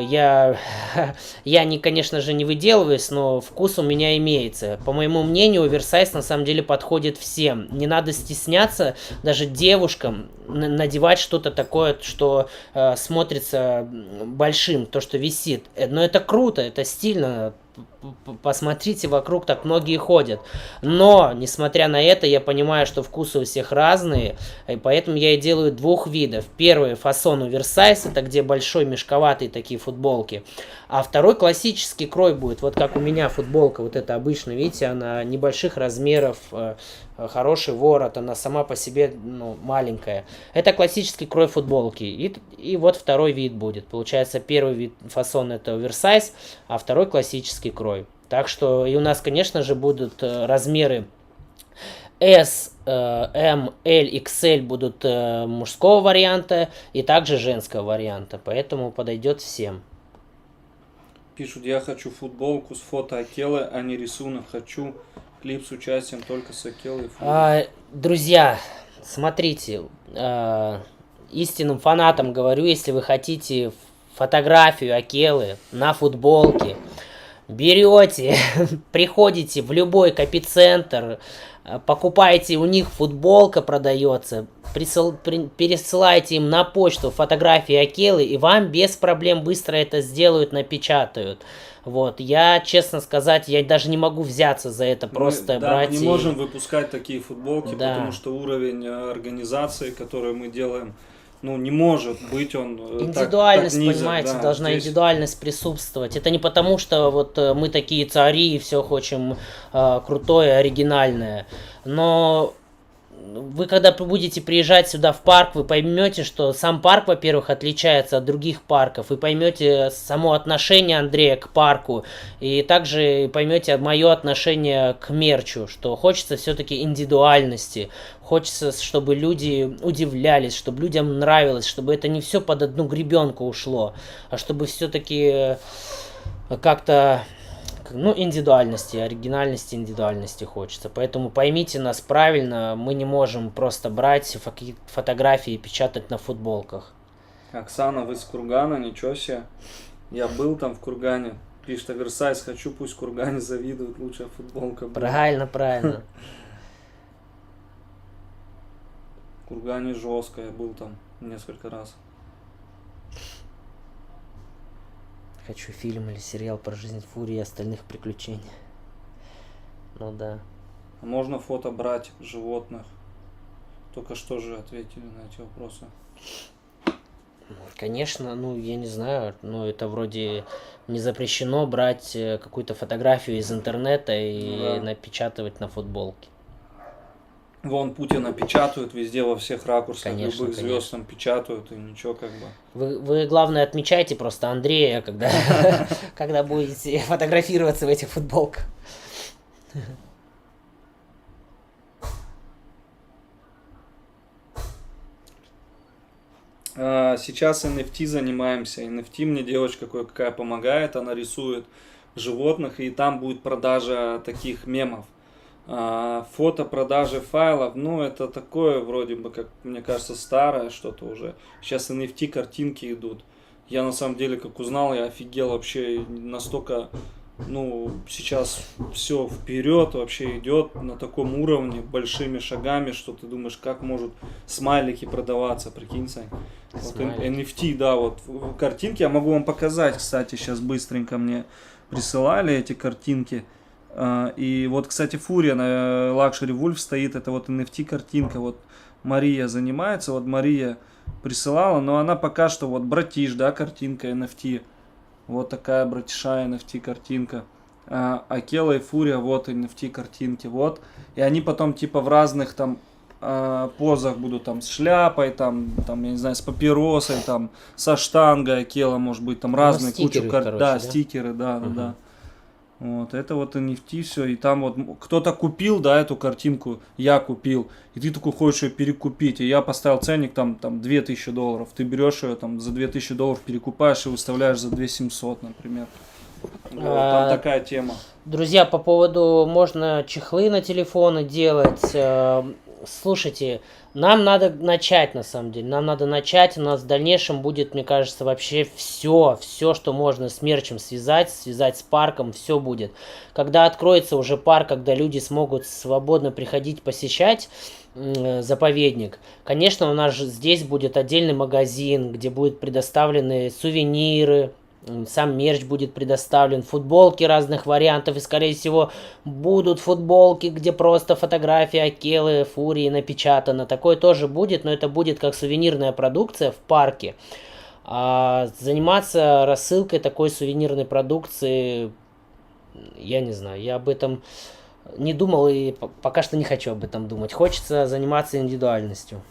B: я не, конечно же, не выделываюсь, но вкус у меня имеется. По моему мнению, оверсайз на самом деле подходит всем. Не надо стесняться даже девушкам надевать что-то такое, что смотрится большим, то, что висит. Но это круто, это стильно. Посмотрите, вокруг так многие ходят. Но, несмотря на это, я понимаю, что вкусы у всех разные, и поэтому я и делаю двух видов. Первый фасон оверсайз, это где большой мешковатые такие футболки. А второй классический крой будет, вот как у меня футболка, вот эта обычно, видите, она небольших размеров, хороший ворот, она сама по себе маленькая. Это классический крой футболки. И вот второй вид будет. Получается, первый вид фасон это оверсайз, а второй классический крой. Так что и у нас, конечно же, будут размеры S, M, L, XL будут мужского варианта и также женского варианта. Поэтому подойдет всем.
A: Пишут, я хочу футболку с фото Акелы, а не рисунок. Хочу клип с участием только с Акелой и Фурией.
B: Друзья, смотрите, истинным фанатам говорю, если вы хотите фотографию Акелы на футболке, берете, приходите в любой копицентр, покупаете, у них футболка продается, пересылайте им на почту фотографии Акелы, и вам без проблем быстро это сделают, напечатают. Вот, я, честно сказать, я даже не могу взяться за это, просто брать.
A: Мы не можем выпускать такие футболки, потому что уровень организации, который мы делаем, не может быть он
B: индивидуальность,
A: так низок,
B: понимаете, должна индивидуальность присутствовать. Это не потому, что вот мы такие цари и все хотим крутое, оригинальное. Но вы когда будете приезжать сюда в парк, вы поймете, что сам парк, во-первых, отличается от других парков. Вы поймете само отношение Андрея к парку. И также поймете мое отношение к мерчу, что хочется все-таки индивидуальности. Хочется, чтобы люди удивлялись, чтобы людям нравилось, чтобы это не все под одну гребенку ушло, а чтобы все-таки как-то... индивидуальности, оригинальности, индивидуальности хочется. Поэтому поймите нас правильно, мы не можем просто брать фотографии и печатать на футболках.
A: Оксана, вы с Кургана, ничего себе. Я был там в Кургане. Пишет оверсайз, хочу, пусть в Кургане завидуют, лучшая футболка была.
B: Правильно.
A: В Кургане жестко, я был там несколько раз.
B: Хочу фильм или сериал про жизнь Фурии и остальных приключений. Ну да.
A: А можно фото брать животных? Только что же ответили на эти вопросы.
B: Конечно, я не знаю, это вроде не запрещено брать какую-то фотографию из интернета и напечатывать на футболке.
A: Вон Путина печатают везде, во всех ракурсах,
B: конечно,
A: любых звезд там печатают, и ничего как бы.
B: Вы главное, отмечайте просто Андрея, когда будете фотографироваться в этих футболках.
A: Сейчас NFT занимаемся. NFT мне девочка кое-какая помогает, она рисует животных, и там будет продажа таких мемов. Фото продажи файлов, это такое вроде бы, как мне кажется, старое что-то уже. Сейчас NFT картинки идут. Я на самом деле, как узнал, я офигел вообще, настолько, сейчас все вперед вообще идет на таком уровне, большими шагами, что ты думаешь, как может смайлики продаваться, прикинь, Сань. Вот NFT, да, вот картинки, я могу вам показать, кстати, сейчас быстренько мне присылали эти картинки. И вот, кстати, Фурия на Luxury Wolf стоит, это вот NFT картинка, вот Мария занимается, вот Мария присылала, но она пока что, вот братиш, да, картинка NFT, вот такая братиша NFT картинка, Акела и Фурия, вот NFT картинки, вот, и они потом типа в разных там позах будут там с шляпой, там, я не знаю, с папиросой, там, со штангой Акела, может быть, там разные кучу карт, да, стикеры, да. Вот, это вот NFT все, и там вот кто-то купил, да, эту картинку, я купил, и ты такой хочешь ее перекупить, и я поставил ценник там $2000, ты берешь ее там за $2000, перекупаешь и выставляешь за 2700, например. Вот, там такая тема.
B: Друзья, по поводу, можно чехлы на телефоны делать, Слушайте, нам надо начать, на самом деле. Нам надо начать. У нас в дальнейшем будет, мне кажется, вообще все, что можно с мерчем связать с парком, все будет. Когда откроется уже парк, когда люди смогут свободно приходить посещать заповедник, конечно, у нас же здесь будет отдельный магазин, где будут предоставлены сувениры, сам мерч будет предоставлен, футболки разных вариантов, и, скорее всего, будут футболки, где просто фотография Акелы, Фурии напечатана. Такое тоже будет, но это будет как сувенирная продукция в парке. А заниматься рассылкой такой сувенирной продукции, я не знаю, я об этом не думал и пока что не хочу об этом думать. Хочется заниматься индивидуальностью.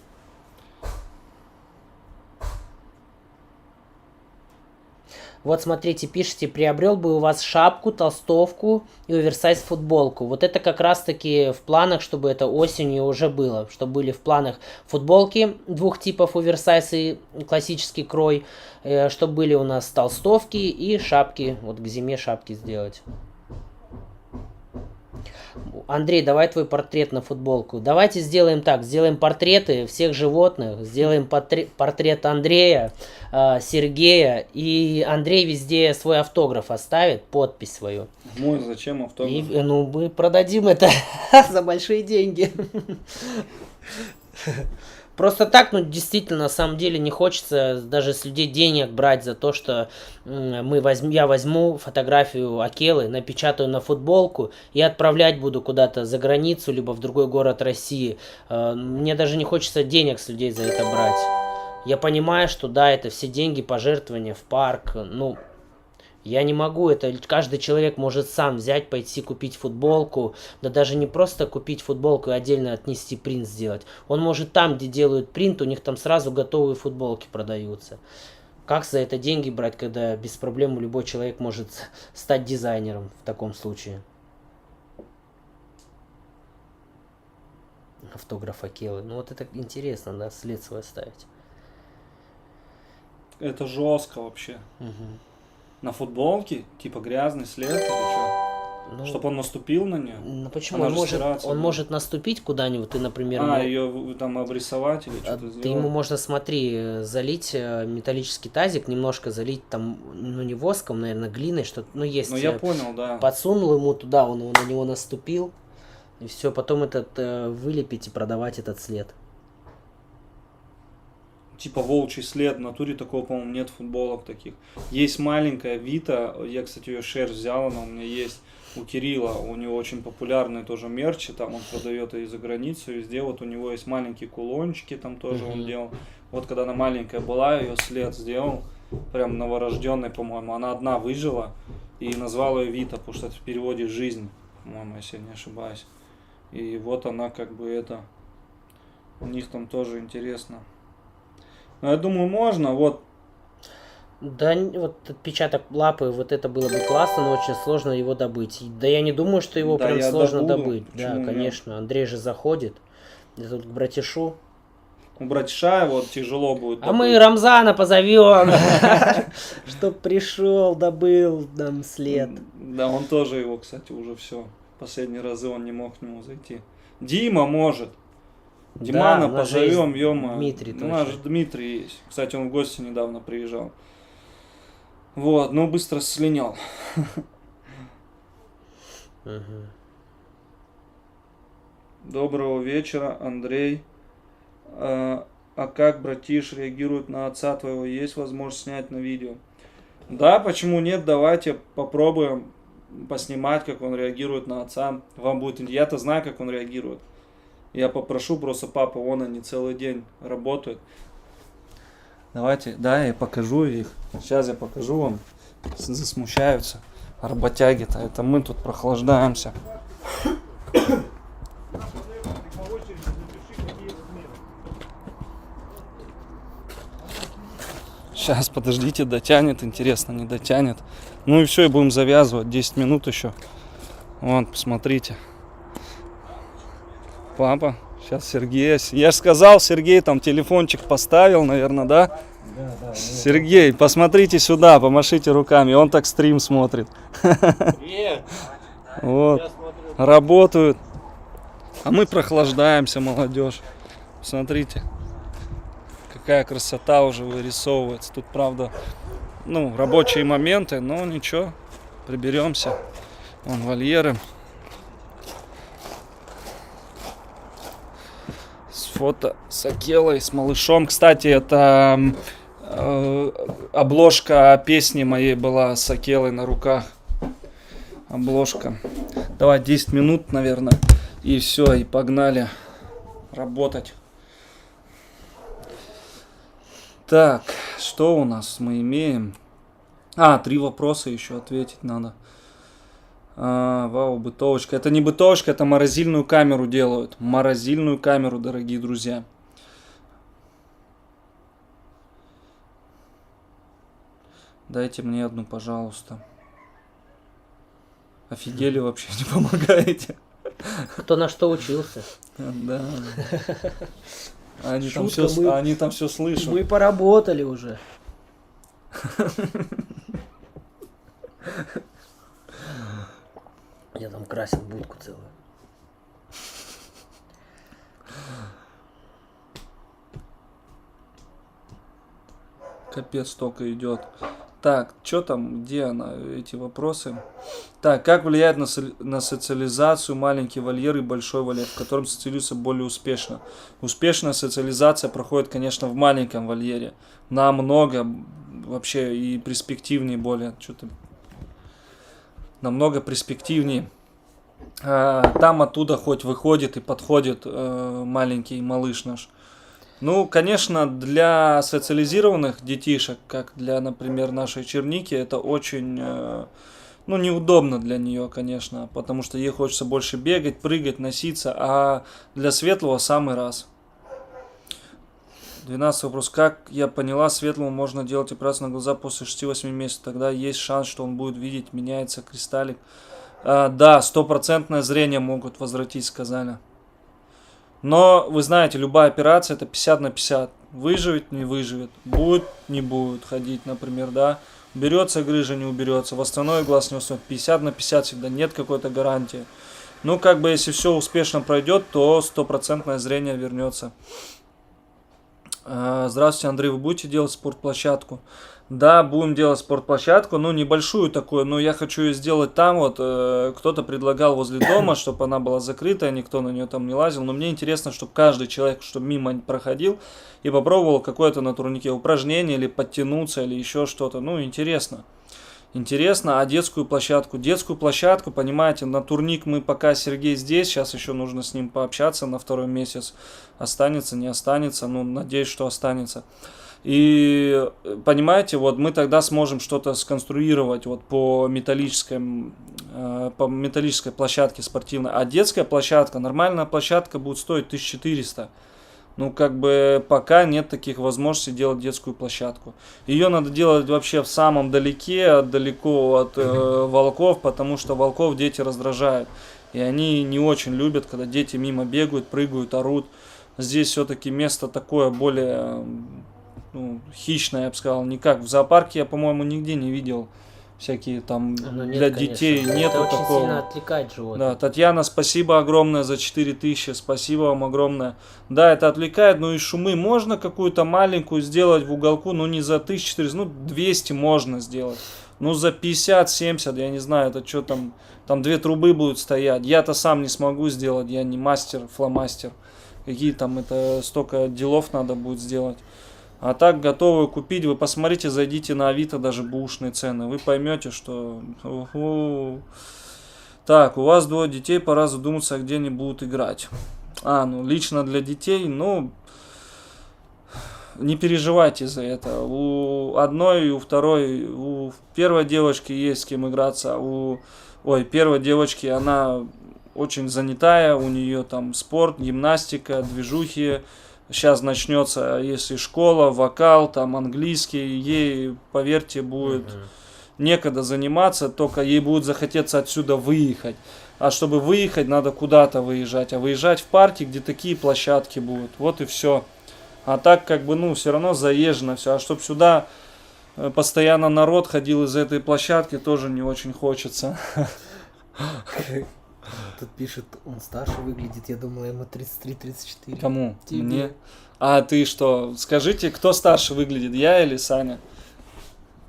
B: Вот смотрите, пишите, приобрел бы у вас шапку, толстовку и оверсайз футболку. Вот это как раз таки в планах, чтобы это осенью уже было. Чтобы были в планах футболки двух типов, оверсайз и классический крой. Чтобы были у нас толстовки и шапки. Вот к зиме шапки сделать. Андрей, давай твой портрет на футболку. Давайте сделаем так. Сделаем портреты всех животных. Сделаем портрет Андрея, Сергея. И Андрей везде свой автограф оставит, подпись свою.
A: Мой зачем автограф?
B: И, ну, мы продадим это за большие деньги. Просто так, ну, действительно, на самом деле не хочется даже с людей денег брать за то, что я возьму фотографию Акелы, напечатаю на футболку и отправлять буду куда-то за границу, либо в другой город России. Мне даже не хочется денег с людей за это брать. Я понимаю, что да, это все деньги, пожертвования в парк, ну... Я не могу, это каждый человек может сам взять, пойти купить футболку, да даже не просто купить футболку и отдельно отнести принт сделать. Он может там, где делают принт, у них там сразу готовые футболки продаются. Как за это деньги брать, когда без проблем любой человек может стать дизайнером в таком случае? Автограф Акелы. Ну вот это интересно, да, след свой оставить.
A: Это жестко вообще.
B: Угу.
A: На футболке, типа грязный след или что?
B: Ну,
A: чтобы он наступил на нее?
B: Ну почему?
A: Она
B: Он может наступить куда-нибудь, ты, например...
A: ее там обрисовать или что-то сделать?
B: Ты ему можно, смотри, залить металлический тазик, немножко залить там, ну не воском, наверное, глиной, что-то, ну есть.
A: Ну я понял, да.
B: Подсунул ему туда, он на него наступил, и все, потом вылепить и продавать этот след.
A: Типа волчий след, в натуре такого, по-моему, нет футболок таких. Есть маленькая Вита, я, кстати, ее шерсть взял, она у меня есть у Кирилла, у него очень популярные тоже мерчи, там он продает и за границу, везде, вот у него есть маленькие кулончики, там тоже он делал. Вот когда она маленькая была, ее след сделал, прям новорожденной, по-моему, она одна выжила, и назвал ее Вита, потому что это в переводе «жизнь», по-моему, если я не ошибаюсь. И вот она как бы это, у них там тоже интересно. Но я думаю, можно, вот.
B: Да, вот отпечаток лапы, вот это было бы классно, но очень сложно его добыть. Да я не думаю, что его прям сложно добыть. Да, конечно, нет? Андрей же заходит. Я тут к братишу.
A: У братиша вот тяжело будет.
B: А мы Рамзана позовем, чтоб пришел, добыл нам след.
A: Да, он тоже его, кстати, уже все. Последние разы он не мог к нему зайти. Дима может. Димана да, позовем, ё-моё.
B: Дмитрий,
A: у нас же Дмитрий есть. Кстати, он в гости недавно приезжал. Вот, но быстро слинял. Доброго вечера, Андрей. А как братиш реагирует на отца твоего? Есть возможность снять на видео? Да, почему нет? Давайте попробуем поснимать, как он реагирует на отца. Вам будет... Я-то знаю, как он реагирует. Я попрошу просто папа, вон они целый день работают. Давайте, да, я покажу их. Сейчас я покажу вам. Засмущаются. Работяги-то. Это мы тут прохлаждаемся. Сейчас, подождите, дотянет. Интересно, не дотянет. Ну и все, и будем завязывать. 10 минут еще. Вон, посмотрите. Папа, сейчас Сергей. Я же сказал, Сергей там телефончик поставил, наверное, да?
C: Да.
A: Сергей, посмотрите сюда, помашите руками. Он так стрим смотрит.
C: Привет.
A: Вот. Работают. А мы прохлаждаемся, молодежь. Смотрите, какая красота уже вырисовывается. Тут, правда, ну, рабочие моменты, но ничего, приберемся. Вон вольеры. С фото с Акелой, с малышом. Кстати, это обложка песни моей была с Акелой на руках. Обложка. Давай 10 минут, наверное. И все, и погнали работать. Так, что у нас мы имеем? 3 вопроса еще ответить надо. Вау, бытовочка. Это не бытовочка, это морозильную камеру делают. Морозильную камеру, дорогие друзья. Дайте мне одну, пожалуйста. Офигели вообще, не помогаете.
B: Кто на что учился.
A: Да. Они
B: Шутка,
A: там все слышат.
B: Мы поработали уже. Я там красил будку целую.
A: Капец, столько идет. Так, что там, где она, эти вопросы? Так, как влияет на социализацию маленький вольер и большой вольер, в котором социализируется более успешно? Успешная социализация проходит, конечно, в маленьком вольере. Намного, вообще, и перспективнее более. Что-то намного перспективнее. Там оттуда хоть выходит и подходит маленький малыш наш. Ну, конечно, для социализированных детишек, как для, например, нашей Черники, это очень, неудобно для нее, конечно, потому что ей хочется больше бегать, прыгать, носиться, а для Светлого самый раз. 12 вопрос. Как я поняла, Светлому можно делать операцию на глаза после 6-8 месяцев, тогда есть шанс, что он будет видеть, меняется кристаллик. Да, 100% зрение могут возвратить, сказали. Но, вы знаете, любая операция это 50 на 50. Выживет, не выживет. Будет, не будет ходить, например, да. Уберется грыжа, не уберется. Восстановит глаз, не восстановит. 50 на 50 всегда. Нет какой-то гарантии. Ну, как бы, если все успешно пройдет, то 100% зрение вернется. Здравствуйте, Андрей, вы будете делать спортплощадку? Да, будем делать спортплощадку, ну небольшую такую, но я хочу ее сделать там вот, кто-то предлагал возле дома, чтобы она была закрытая, никто на нее там не лазил, но мне интересно, чтобы каждый человек, чтобы мимо проходил и попробовал какое-то на турнике упражнение или подтянуться или еще что-то, ну интересно. Интересно, а детскую площадку? Детскую площадку, понимаете, на турник мы пока Сергей здесь, сейчас еще нужно с ним пообщаться на 2-й месяц, останется, не останется, ну надеюсь, что останется. И понимаете, вот мы тогда сможем что-то сконструировать вот по металлической площадке спортивной. А детская площадка, нормальная площадка будет стоить 1400. Ну, как бы пока нет таких возможностей делать детскую площадку. Ее надо делать вообще в самом далеко от волков, потому что волков дети раздражают. И они не очень любят, когда дети мимо бегают, прыгают, орут. Здесь все-таки место такое более... хищная, я бы сказал, не как в зоопарке, я, по-моему, нигде не видел всякие там
B: нет,
A: для
B: конечно.
A: детей, нету
B: это
A: такого.
B: очень сильно отвлекает животных.
A: Да, Татьяна, спасибо огромное за 4000, спасибо вам огромное. Да, это отвлекает, но и шумы можно какую-то маленькую сделать в уголку, ну не за 1400, ну 200 можно сделать. Ну за 50-70, я не знаю, это что там 2 трубы будут стоять. Я-то сам не смогу сделать, я не мастер, фломастер. Какие там, это столько делов надо будет сделать. А так готовы купить, вы посмотрите, зайдите на Авито, даже бэушные цены, вы поймете, что... Так, у вас 2 детей, пора задуматься, где они будут играть. Лично для детей, не переживайте за это. У одной и у второй, у первой девочки есть с кем играться, первой девочки, она очень занятая, у нее там спорт, гимнастика, движухи. Сейчас начнется, если школа, вокал, там английский, ей, поверьте, будет некогда заниматься, только ей будет захотеться отсюда выехать. А чтобы выехать, надо куда-то выезжать. А выезжать в парки, где такие площадки будут. Вот и все. А так, все равно заезжено все. А чтобы сюда постоянно народ ходил из этой площадки, тоже не очень хочется.
C: Тут пишет, он старше выглядит, я думал, ему 33-34.
A: Кому?
C: Тебе.
A: Мне? А ты что? Скажите, кто старше выглядит, я или Саня?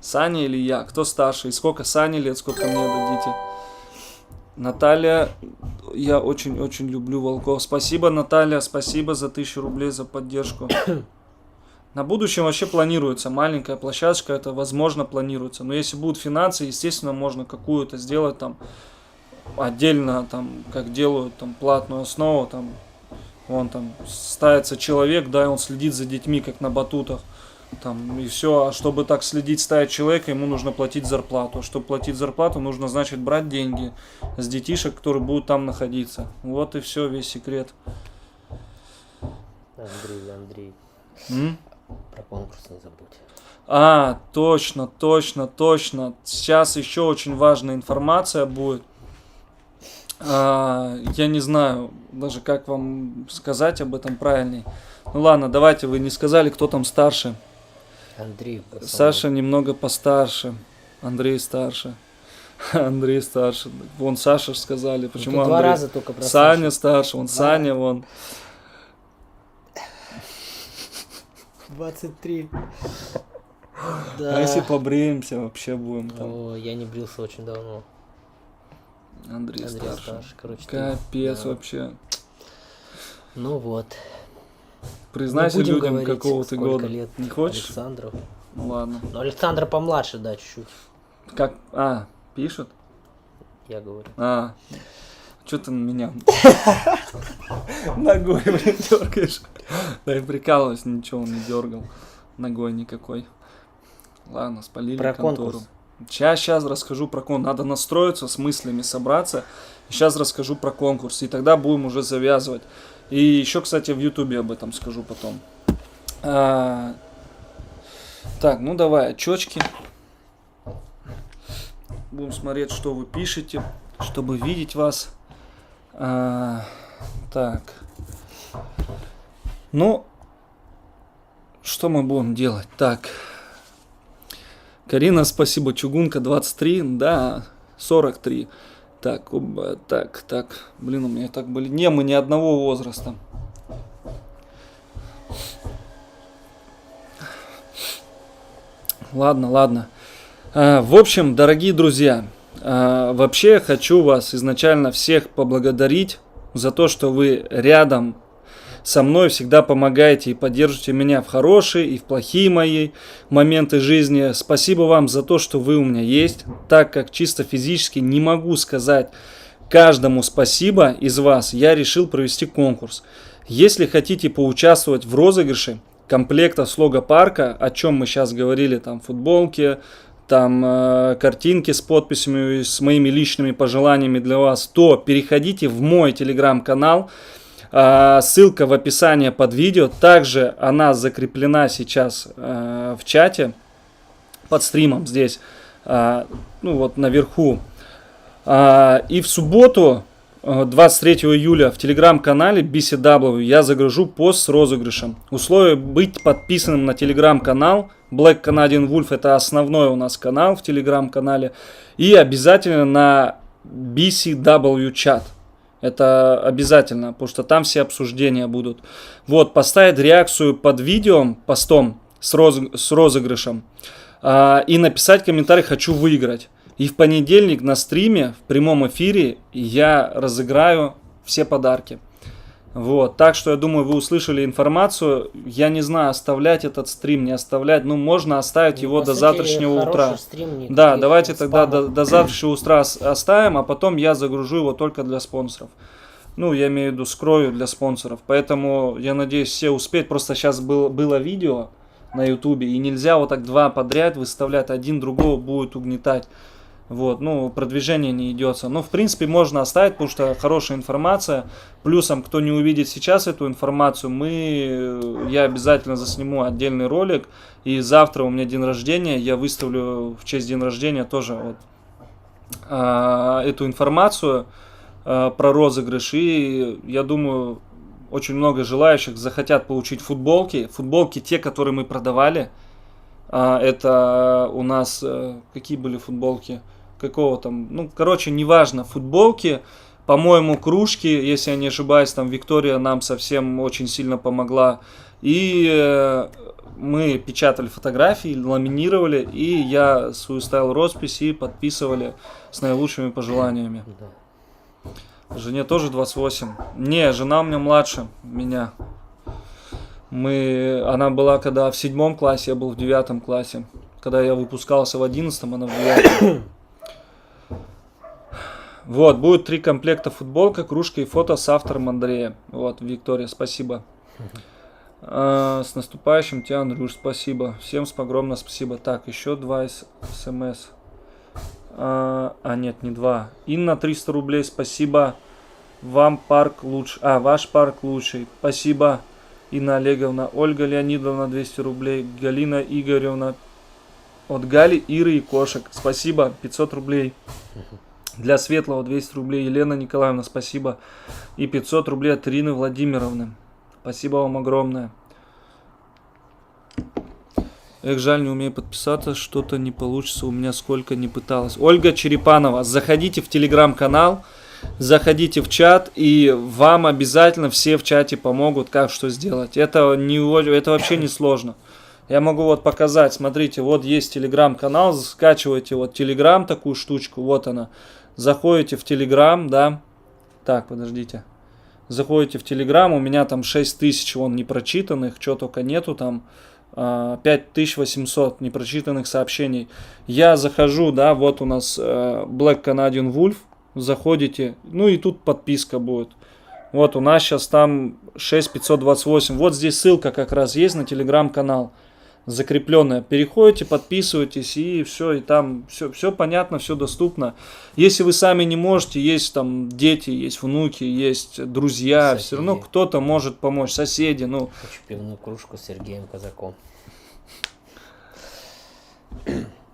A: Саня или я? Кто старше? И сколько Сане лет, сколько мне дадите? Наталья, я очень-очень люблю волков. Спасибо, Наталья, спасибо за 1000 рублей за поддержку. На будущем вообще планируется маленькая площадочка, это возможно планируется. Но если будут финансы, естественно, можно какую-то сделать там отдельно, там, как делают, там, платную основу, там, вон там ставится человек, да, и он следит за детьми, как на батутах, там, и все. А чтобы так следить, ставить человека, ему нужно платить зарплату. А чтобы платить зарплату, нужно, значит, брать деньги с детишек, которые будут там находиться. Вот и все, весь секрет.
C: Андрей, про конкурс не забудь.
A: А, точно. Сейчас еще очень важная информация будет. Я не знаю даже, как вам сказать об этом правильней. Ну ладно, давайте, вы не сказали, кто там старше.
C: Андрей.
A: Саша немного постарше. Андрей старше. Андрей старше. Вон Саша сказали. Почему
C: Ну,
A: Андрей?
C: 2 раза только про
A: Саня старше. Вон
C: Да.
A: Саня, вон.
C: 23.
A: А
C: Да.
A: если побреемся, вообще будем там.
C: О, я не брился очень давно.
A: Андрей старше.
C: старше, короче.
A: Капец
C: да.
A: вообще.
C: Ну вот.
A: Признайся
C: Не будем
A: людям,
C: говорить,
A: какого ты
C: сколько
A: года.
C: лет
A: Не хочешь?
C: Александру.
A: Ну ладно.
C: Ну, Александра помладше, да, чуть-чуть.
A: Как? Пишут?
C: Я говорю.
A: Что ты на меня ногой, блин, дергаешь? Да я прикалываюсь, ничего он не дергал. Ногой никакой. Ладно, спалили
C: Про
A: контору.
C: конкурс.
A: Сейчас расскажу про конкурс. Надо настроиться с мыслями, собраться. Сейчас расскажу про конкурс. И тогда будем уже завязывать. И еще, кстати, в Ютубе об этом скажу потом. Так, ну давай, очечки. Будем смотреть, что вы пишете, чтобы видеть вас. Так. Ну, что мы будем делать? Так. Карина, спасибо. Чугунка 23, да, 43. Так, так. Блин, у меня так были. Не, мы ни одного возраста. Ладно. В общем, дорогие друзья, вообще я хочу вас изначально всех поблагодарить за то, что вы рядом со мной всегда помогаете и поддерживаете меня в хорошие и в плохие мои моменты жизни. Спасибо вам за то, что вы у меня есть, так как чисто физически не могу сказать каждому спасибо из вас, я решил провести конкурс. Если хотите поучаствовать в розыгрыше комплекта с лого парка, о чем мы сейчас говорили, там футболки, там картинки с подписями, с моими личными пожеланиями для вас, то переходите в мой телеграм-канал. Ссылка в описании под видео. Также она закреплена сейчас в чате под стримом здесь, ну вот наверху. И в субботу, 23 июля, в телеграм-канале BCW я загружу пост с розыгрышем. Условие быть подписанным на телеграм-канал. Black Canadian Wolf — это основной у нас канал в телеграм-канале. И обязательно на BCW чат. Это обязательно, потому что там все обсуждения будут. Вот, поставить реакцию под видео, постом с розыгрышем. И написать комментарий «Хочу выиграть». И в понедельник на стриме, в прямом эфире, я разыграю все подарки. Вот, так что я думаю, вы услышали информацию. Я не знаю, оставлять этот стрим, не оставлять. Ну, можно оставить его до завтрашнего утра. Да, давайте тогда до завтрашнего утра оставим, а потом я загружу его только для спонсоров. Ну, я имею в виду, скрою для спонсоров. Поэтому, я надеюсь, все успеют. Просто сейчас было видео на ютубе, и нельзя вот так два подряд выставлять. Один другого будет угнетать. Вот, ну, продвижение не идется. Но, в принципе, можно оставить, потому что хорошая информация. Плюсом, кто не увидит сейчас эту информацию, я обязательно засниму отдельный ролик. И завтра у меня день рождения, я выставлю в честь дня рождения тоже вот, эту информацию про розыгрыш. И я думаю, очень много желающих захотят получить футболки. Футболки те, которые мы продавали. Это у нас, какие были футболки? Какого там, ну, короче, неважно, футболки По-моему, кружки, если я не ошибаюсь, там Виктория нам совсем очень сильно помогла. И мы печатали фотографии, ламинировали, и я свою ставил роспись и подписывали с наилучшими пожеланиями. Жене тоже 28. Не, жена у меня младше меня. Она была когда в 7 классе, я был в 9 классе. Когда я выпускался в 11, она в 9. Вот, будет 3 комплекта: футболка, кружка и фото с автором Андрея. Вот, Виктория, спасибо. С наступающим тебя, Андрюш, спасибо. Всем огромное спасибо. Так, еще 2 смс. Нет, не 2. Инна, 300 рублей, спасибо. Вам парк лучше. Ваш парк лучший. Спасибо, Инна Олеговна. Ольга Леонидовна, 200 рублей. Галина Игоревна. От Гали, Иры и кошек. Спасибо, 500 рублей. Для Светлого 200 рублей. Елена Николаевна, спасибо. И 500 рублей от Ирины Владимировны. Спасибо вам огромное. Эх, жаль, не умею подписаться, что-то не получится у меня, сколько не пыталась. Ольга Черепанова, заходите в телеграм-канал, заходите в чат, и вам обязательно все в чате помогут, как что сделать. Это вообще не сложно. Я могу вот показать, смотрите, вот есть телеграм-канал, скачиваете вот телеграм, такую штучку, вот она. Заходите в телеграм, да. Так, подождите. Заходите в телеграм, у меня там 6000 вон непрочитанных, что только нету там. 5800 непрочитанных сообщений. Я захожу, да, вот у нас Black Canadian Wolf. Заходите, ну и тут подписка будет. Вот у нас сейчас там 6528. Вот здесь ссылка как раз есть на телеграм-канал закрепленная. Переходите, подписывайтесь, и все, и там все понятно, все доступно. Если вы сами не можете, есть там дети, есть внуки, есть друзья,
B: Соседи.
A: все равно кто-то может помочь, соседи, ну.
B: Хочу пивную кружку с Сергеем Казаком.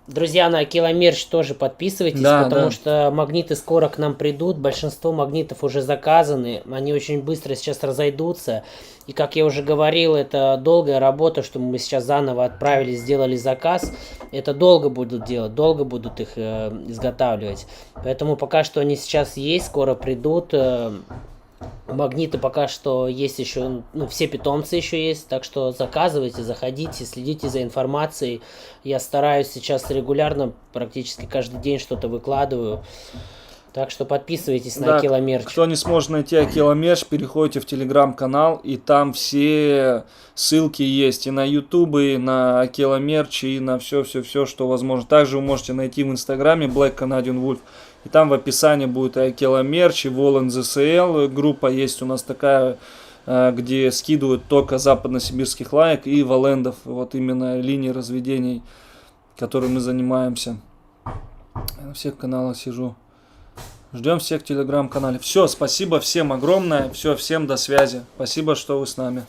B: Друзья, на Киломерч тоже подписывайтесь,
A: Да,
B: потому
A: да.
B: что магниты скоро к нам придут. Большинство магнитов уже заказаны. Они очень быстро сейчас разойдутся. И, как я уже говорил, это долгая работа, что мы сейчас заново отправили, сделали заказ. Это долго будут делать, долго будут их изготавливать. Поэтому пока что они сейчас есть, скоро придут. Магниты пока что есть еще, ну, все питомцы еще есть, так что заказывайте, заходите, следите за информацией. Я стараюсь сейчас регулярно, практически каждый день что-то выкладываю. Так что подписывайтесь на
A: Да,
B: Киломерч.
A: кто не сможет найти Акиломерч, переходите в телеграм-канал, и там все ссылки есть и на YouTube, и на Акиломерч, и на все, что возможно. Также вы можете найти в инстаграме Black Canadian Wolf. И там в описании будет и Акиломерч, и Волан ЗСЛ. Группа есть у нас такая, где скидывают только западносибирских лаек и валендов. Вот именно линии разведений, которой мы занимаемся. Я на всех каналах сижу. Ждем всех в телеграм-канале. Все, спасибо всем огромное. Все, всем до связи. Спасибо, что вы с нами.